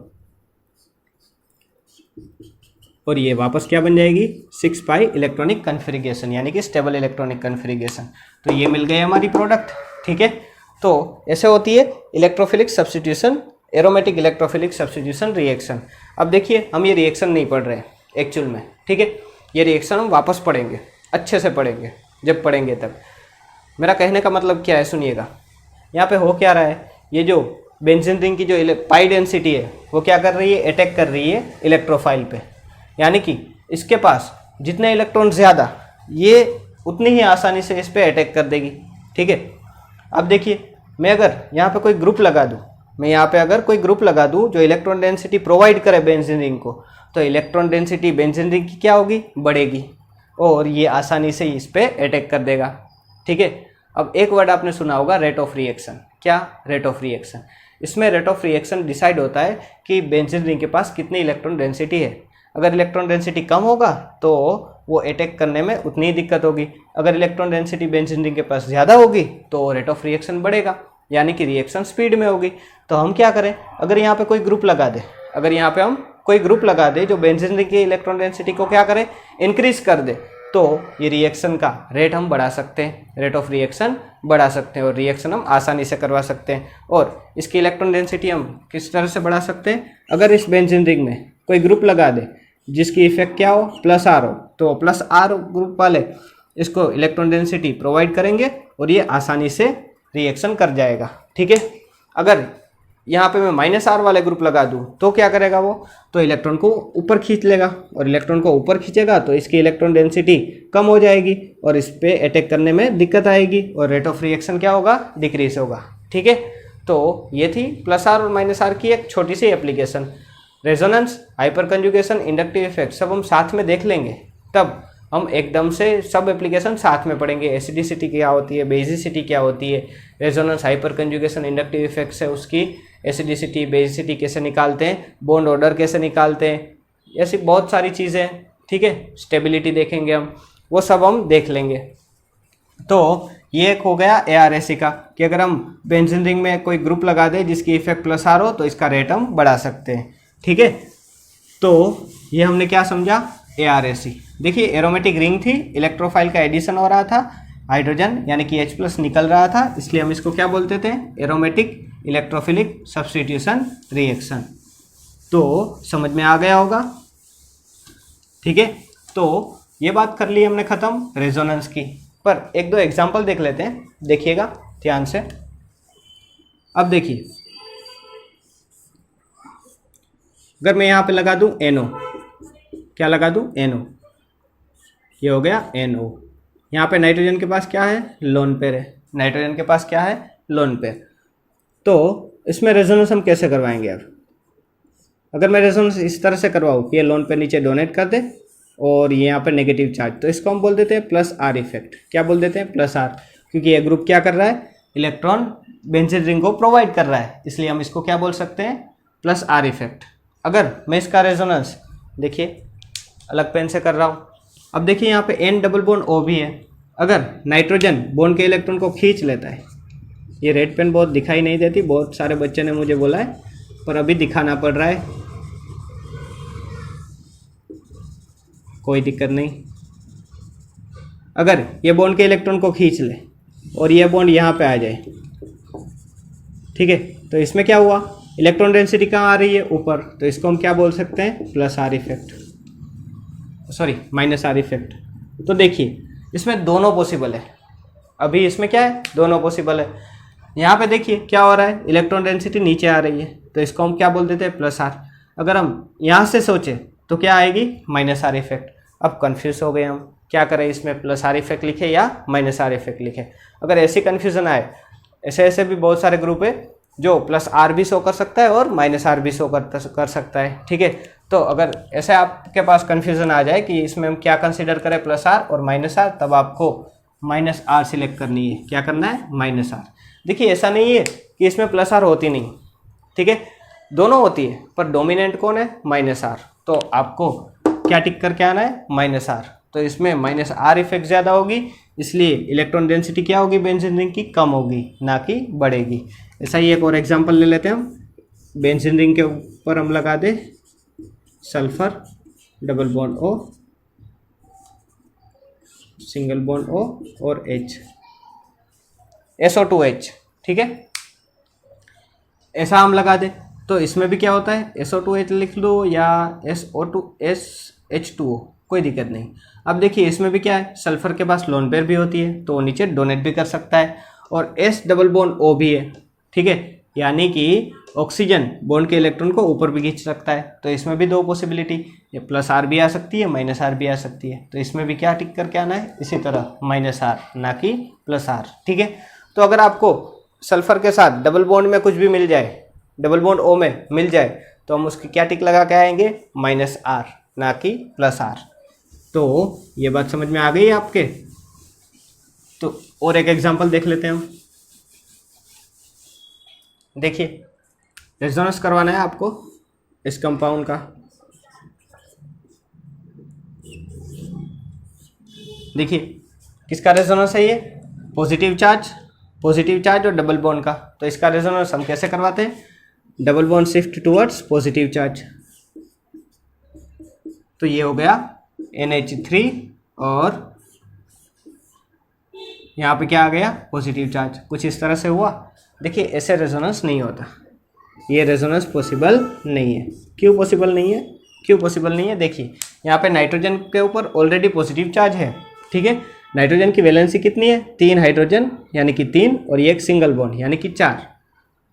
और ये वापस क्या बन जाएगी, 6 पाई इलेक्ट्रॉनिक कन्फिग्रेशन यानी कि स्टेबल इलेक्ट्रॉनिक कन्फिग्रेशन। तो ये मिल गई हमारी प्रोडक्ट, ठीक है। तो ऐसे होती है electrophilic substitution, aromatic electrophilic substitution reaction. अब देखिए हम ये रिएक्शन नहीं पढ़ रहे हैं एक्चुअल में, ठीक है, ये रिएक्शन हम वापस पढ़ेंगे, अच्छे से पढ़ेंगे, जब पढ़ेंगे तब। मेरा कहने का मतलब क्या है, सुनिएगा। यहाँ पे हो क्या रहा है, ये जो बेंजीन रिंग की जो पाई डेंसिटी है वो क्या कर रही है, अटैक कर रही है इलेक्ट्रोफाइल पे, यानी कि इसके पास जितने इलेक्ट्रॉन ज़्यादा, ये उतनी ही आसानी से इस पर अटैक कर देगी, ठीक है। अब देखिए मैं अगर यहाँ पे कोई ग्रुप लगा दूँ, मैं यहाँ पे अगर कोई ग्रुप लगा दूँ जो इलेक्ट्रॉन डेंसिटी प्रोवाइड करे बेंजीन रिंग को, तो इलेक्ट्रॉन डेंसिटी बेंजीन रिंग की क्या होगी, बढ़ेगी, और ये आसानी से इस पर अटैक कर देगा, ठीक है। अब एक वर्ड आपने सुना होगा, रेट ऑफ रिएक्शन। क्या, रेट ऑफ रिएक्शन। इसमें रेट ऑफ रिएक्शन डिसाइड होता है कि बेंजीन रिंग के पास कितनी इलेक्ट्रॉन डेंसिटी है। अगर इलेक्ट्रॉन डेंसिटी कम होगा तो वो अटैक करने में उतनी ही दिक्कत होगी, अगर इलेक्ट्रॉन डेंसिटी बेंजीन रिंग के पास ज़्यादा होगी तो रेट ऑफ रिएक्शन बढ़ेगा, यानी कि रिएक्शन स्पीड में होगी। तो हम क्या करें, अगर यहाँ पे कोई ग्रुप लगा दे, अगर यहाँ पे हम कोई ग्रुप लगा दे जो बेंजीन रिंग की इलेक्ट्रॉन डेंसिटी को क्या करे, इंक्रीज कर दे, तो ये रिएक्शन का रेट हम बढ़ा सकते हैं, रेट ऑफ रिएक्शन बढ़ा सकते हैं, और रिएक्शन हम आसानी से करवा सकते हैं। और इसकी इलेक्ट्रॉन डेंसिटी हम किस तरह से बढ़ा सकते हैं, अगर इस बेंजीन रिंग में कोई ग्रुप लगा दे जिसकी इफेक्ट क्या हो, +R हो, तो +R ग्रुप वाले इसको इलेक्ट्रॉन डेंसिटी प्रोवाइड करेंगे और ये आसानी से रिएक्शन कर जाएगा, ठीक है। अगर यहाँ पे मैं -R वाले ग्रुप लगा दूँ तो क्या करेगा वो, तो इलेक्ट्रॉन को ऊपर खींच लेगा, और इलेक्ट्रॉन को ऊपर खींचेगा तो इसकी इलेक्ट्रॉन डेंसिटी कम हो जाएगी और इस पर अटैक करने में दिक्कत आएगी, और रेट ऑफ रिएक्शन क्या होगा, डिक्रीज होगा, ठीक है। तो ये थी +R और -R की एक छोटी सी application. Resonance, hyperconjugation, inductive effect सब हम साथ में देख लेंगे, तब हम एकदम से सब एप्लीकेशन साथ में पढ़ेंगे। एसिडिसिटी क्या होती है, बेसिसिटी क्या होती है, resonance, hyperconjugation, inductive effects है उसकी एसिडिसिटी बेसिसिटी कैसे निकालते हैं, बॉन्ड ऑर्डर कैसे निकालते हैं, ऐसी बहुत सारी चीज़ें, ठीक है। स्टेबिलिटी देखेंगे हम, वो सब हम देख लेंगे। तो ये एक हो गया ARAC का, कि अगर हम बेंजीन रिंग में कोई ग्रुप लगा दें जिसकी इफेक्ट +R हो तो इसका रेट हम बढ़ा सकते हैं, ठीक है। तो ये हमने क्या समझा, ARAC। देखिए एरोमेटिक रिंग थी, इलेक्ट्रोफाइल का एडिशन हो रहा था, हाइड्रोजन यानी कि H+ निकल रहा था, इसलिए हम इसको क्या बोलते थे, एरोमेटिक इलेक्ट्रोफिलिक सब्स्टिट्यूशन रिएक्शन। तो समझ में आ गया होगा, ठीक है। तो ये बात कर ली हमने ख़त्म रेजोनेंस की, पर एक दो एग्जाम्पल देख लेते हैं, देखिएगा ध्यान से। अब देखिए अगर मैं यहाँ पे लगा दूँ NO, क्या लगा दूँ, NO, ये हो गया NO। यहाँ पे नाइट्रोजन के पास क्या है, लोन पेयर है, नाइट्रोजन के पास क्या है, लोन पेयर। तो इसमें रेजोनेंस हम कैसे करवाएंगे। अब अगर मैं रेजोनेंस इस तरह से करवाऊँ कि ये लोन पेयर नीचे डोनेट कर दे और ये यहाँ पे नेगेटिव चार्ज, तो इसको हम बोल देते हैं +R इफेक्ट। क्या बोल देते हैं, +R, क्योंकि ये ग्रुप क्या कर रहा है, इलेक्ट्रॉन बेंजीन रिंग को प्रोवाइड कर रहा है, इसलिए हम इसको क्या बोल सकते हैं, +R इफेक्ट। अगर मैं इसका रेजोनेंस देखिए अलग पेन से कर रहा हूँ, अब देखिए यहाँ पे N डबल बॉन्ड O भी है, अगर नाइट्रोजन बॉन्ड के इलेक्ट्रॉन को खींच लेता है, ये रेड पेन बहुत दिखाई नहीं देती, बहुत सारे बच्चे ने मुझे बोला है, पर अभी दिखाना पड़ रहा है, कोई दिक्कत नहीं। अगर ये बॉन्ड के इलेक्ट्रॉन को खींच ले और ये बॉन्ड यहाँ पे आ जाए, ठीक है, तो इसमें क्या हुआ, इलेक्ट्रॉन डेंसिटी कहाँ आ रही है, ऊपर, तो इसको हम क्या बोल सकते हैं, +R effect, sorry -R effect. तो देखिए इसमें दोनों पॉसिबल है, अभी इसमें क्या है, दोनों पॉसिबल है। यहाँ पे देखिए क्या हो रहा है, इलेक्ट्रॉन डेंसिटी नीचे आ रही है, तो इसको हम क्या बोल देते हैं, +R। अगर हम यहाँ से सोचें तो क्या आएगी, -R इफेक्ट। अब कन्फ्यूज हो गए हम, क्या करें, इसमें प्लस आर इफेक्ट लिखे या माइनस आर इफेक्ट लिखे। अगर ऐसी कन्फ्यूज़न आए, ऐसे ऐसे भी बहुत सारे ग्रुप है जो प्लस आर भी शो कर सकता है और माइनस आर भी शो कर सकता है, ठीक है। तो अगर ऐसे आपके पास कन्फ्यूज़न आ जाए कि इसमें हम क्या कंसिडर करें, प्लस आर और माइनस आर, तब आपको माइनस आर सिलेक्ट करनी है। क्या करना है, माइनस आर। देखिए ऐसा नहीं है कि इसमें प्लस आर होती नहीं, ठीक है, दोनों होती है, पर डोमिनेंट कौन है, माइनस आर। तो आपको क्या टिक करके आना है, माइनस आर। तो इसमें माइनस आर इफेक्ट ज़्यादा होगी, इसलिए इलेक्ट्रॉन डेंसिटी क्या होगी बेंजीन रिंग की, कम होगी, ना कि बढ़ेगी। ऐसा ही एक और एग्जांपल ले लेते हैं हम। बेंजीन रिंग के ऊपर हम लगा दे sulphur double bond O, single bond O और H, SO2H, ठीक है, ऐसा हम लगा दे। तो इसमें भी क्या होता है, SO2H लिख लो या SO2SH2O, कोई दिक्कत नहीं। अब देखिए इसमें भी क्या है, सल्फर के पास लोन पेयर भी होती है, तो वो नीचे डोनेट भी कर सकता है, और S डबल बॉन्ड O भी है, ठीक है, यानी कि ऑक्सीजन बॉन्ड के इलेक्ट्रॉन को ऊपर भी खींच सकता है। तो इसमें भी दो पॉसिबिलिटी, ये प्लस आर भी आ सकती है, माइनस आर भी आ सकती है। तो इसमें भी क्या टिक करके आना है, इसी तरह माइनस आर, ना कि प्लस आर, ठीक है। तो अगर आपको सल्फर के साथ डबल बॉन्ड में कुछ भी मिल जाए, डबल बॉन्ड O में मिल जाए, तो हम उसकी क्या टिक लगा के आएंगे, माइनस आर, ना कि प्लस आर। तो ये बात समझ में आ गई है आपके। तो और एक एग्जांपल देख लेते हैं हम। देखिए रेजोनेंस करवाना है आपको इस कंपाउंड का। देखिए किसका रेजोनेंस है ये, पॉजिटिव चार्ज और डबल बॉन्ड का। तो इसका रेजोनेंस हम कैसे करवाते हैं, double bond shift towards positive charge. तो ये हो गया NH3 और यहाँ पे क्या आ गया, पॉजिटिव चार्ज। कुछ इस तरह से हुआ। देखिए ऐसे रेजोनेंस नहीं होता, ये रेजोनेंस पॉसिबल नहीं है। क्यों पॉसिबल नहीं है, देखिए यहाँ पे नाइट्रोजन के ऊपर ऑलरेडी पॉजिटिव चार्ज है, ठीक है। नाइट्रोजन की वैलेंसी कितनी है, 3 हाइड्रोजन यानी कि 3, और ये एक सिंगल बॉन्ड यानी कि 4,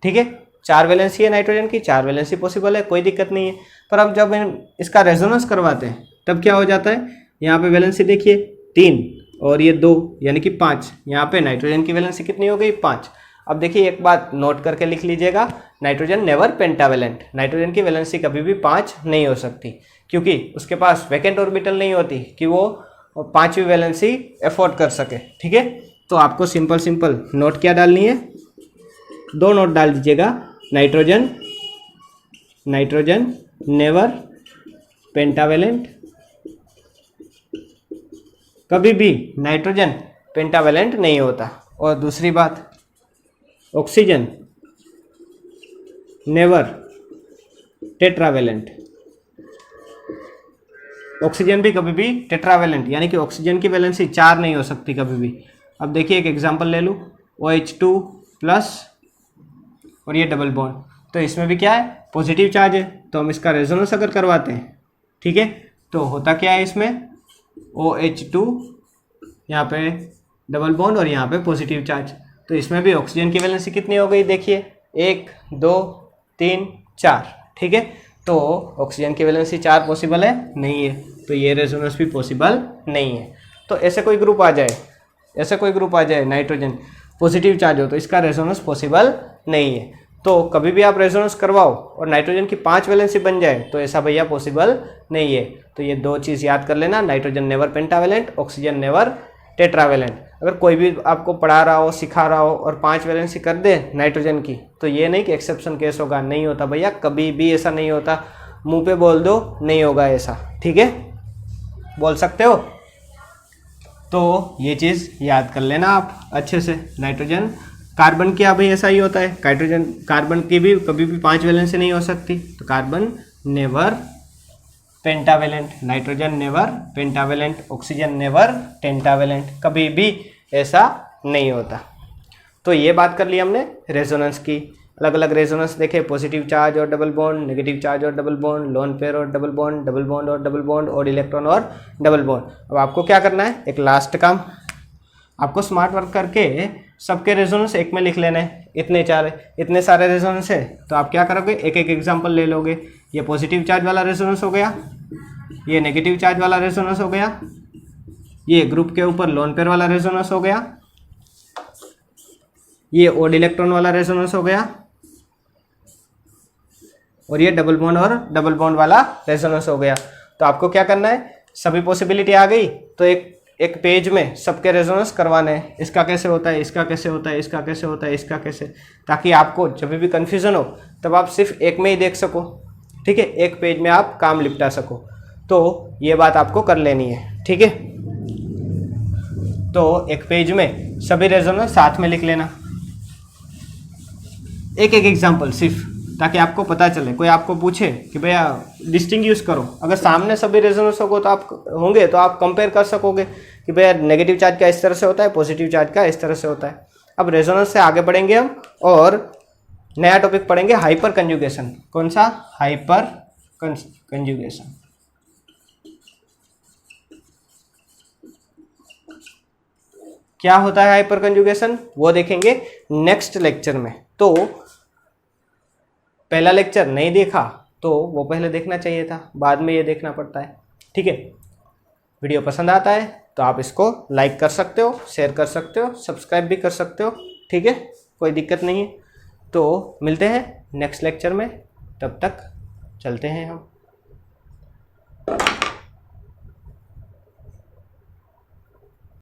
ठीक है। 4 वैलेंसी है नाइट्रोजन की, 4 वैलेंसी पॉसिबल है, कोई दिक्कत नहीं है। पर अब जब इसका रेजोनेंस करवाते हैं तब क्या हो जाता है, यहाँ पे वैलेंसी देखिए 3 और ये 2 यानी कि 5। यहाँ पे नाइट्रोजन की वैलेंसी कितनी हो गई, 5। अब देखिए एक बात नोट करके लिख लीजिएगा, नाइट्रोजन नेवर पेंटावेलेंट। नाइट्रोजन की वैलेंसी कभी भी 5 नहीं हो सकती, क्योंकि उसके पास वैकेंट ऑर्बिटल नहीं होती कि वो 5वीं वैलेंसी एफोर्ड कर सके, ठीक है। तो आपको सिंपल नोट क्या डालनी है, 2 नोट डाल दीजिएगा। नाइट्रोजन नेवर पेंटावेलेंट, कभी भी नाइट्रोजन पेंटावेलेंट नहीं होता। और दूसरी बात, ऑक्सीजन नेवर टेट्रावेलेंट, ऑक्सीजन भी कभी भी टेट्रावेलेंट यानी कि ऑक्सीजन की वैलेंसी 4 नहीं हो सकती कभी भी। अब देखिए एक एग्जांपल ले लूँ, OH2 प्लस और ये डबल बॉन्ड, तो इसमें भी क्या है, पॉजिटिव चार्ज है। तो हम इसका रेजोनेंस अगर करवाते हैं, ठीक है, तो होता क्या है इसमें, OH2 यहाँ पे डबल बॉन्ड और यहाँ पे पॉजिटिव चार्ज। तो इसमें भी ऑक्सीजन की वैलेंसी कितनी हो गई, देखिए 1 2 3 4, ठीक है। तो ऑक्सीजन की वैलेंसी 4 पॉसिबल है, नहीं है, तो ये रेजोनेंस भी पॉसिबल नहीं है। तो ऐसे कोई ग्रुप आ जाए नाइट्रोजन पॉजिटिव चार्ज हो, तो इसका रेजोनेंस पॉसिबल नहीं है। तो कभी भी आप रेजोनेंस करवाओ और नाइट्रोजन की 5 वैलेंसी बन जाए, तो ऐसा भैया पॉसिबल नहीं है। तो ये 2 चीज़ याद कर लेना, nitrogen never pentavalent, oxygen never tetravalent. अगर कोई भी आपको पढ़ा रहा हो, सिखा रहा हो और 5 वैलेंसी कर दे नाइट्रोजन की, तो ये नहीं कि एक्सेप्शन केस होगा, नहीं होता भैया, कभी भी ऐसा नहीं होता। मुंह पे बोल दो नहीं होगा ऐसा, ठीक है, बोल सकते हो। तो ये चीज़ याद कर लेना आप अच्छे से। नाइट्रोजन, कार्बन क्या भाई ऐसा ही होता है, कार्बन की भी कभी भी 5 वैलेंसी नहीं हो सकती, तो carbon never pentavalent, nitrogen never pentavalent, oxygen never tetravalent, कभी भी ऐसा नहीं होता। तो ये बात कर ली हमने रेजोनेंस की। अलग अलग रेजोनेंस देखे, पॉजिटिव चार्ज और डबल बॉन्ड, नेगेटिव चार्ज और डबल बॉन्ड, लोन पेयर और डबल बॉन्ड, डबल बॉन्ड और डबल बॉन्ड, और इलेक्ट्रॉन और डबल बॉन्ड। अब आपको क्या करना है, एक लास्ट काम, आपको स्मार्ट वर्क करके सबके रेजोनेंस एक में लिख लेने हैं। इतने सारे रेजोनेंस है, तो आप क्या करोगे, एक एक एग्जाम्पल ले लोगे। ये पॉजिटिव चार्ज वाला रेजोनेंस हो गया, ये नेगेटिव चार्ज वाला रेजोनेंस हो गया, ये ग्रुप के ऊपर लोन पेयर वाला रेजोनेंस हो गया, ये ओड इलेक्ट्रॉन वाला रेजोनेंस हो गया, और ये डबल बॉन्ड और डबल बॉन्ड वाला रेजोनेंस हो गया। तो आपको क्या करना है, सभी पॉसिबिलिटी आ गई तो एक पेज में सबके रेजोनेंस करवाने हैं। इसका कैसे होता है, इसका कैसे होता है, इसका कैसे होता है, इसका कैसे, ताकि आपको जब भी कन्फ्यूजन हो तब आप सिर्फ एक में ही देख सको। ठीक है, एक पेज में आप काम निपटा सको। तो ये बात आपको कर लेनी है। ठीक है, तो एक पेज में सभी रेजोनेंस साथ में लिख लेना, एक एक एग्जाम्पल सिर्फ, ताकि आपको पता चले। कोई आपको पूछे कि भैया डिस्टिंग्विश करो, अगर सामने सभी रेजोनेंस होंगे तो आप कंपेयर कर सकोगे कि भैया नेगेटिव चार्ज का इस तरह से होता है, पॉजिटिव चार्ज का इस तरह से होता है। अब रेजोनेंस से आगे बढ़ेंगे हम और नया टॉपिक पढ़ेंगे, हाइपर कंजुगेशन। कौन सा? Hyper conjugation. क्या होता है हाइपर कंजुगेशन, वो देखेंगे नेक्स्ट लेक्चर में। तो पहला लेक्चर नहीं देखा तो वो पहले देखना चाहिए था, बाद में ये देखना पड़ता है। ठीक है, वीडियो पसंद आता है तो आप इसको लाइक कर सकते हो, शेयर कर सकते हो, सब्सक्राइब भी कर सकते हो। ठीक है, कोई दिक्कत नहीं है। तो मिलते हैं नेक्स्ट लेक्चर में, तब तक चलते हैं हम।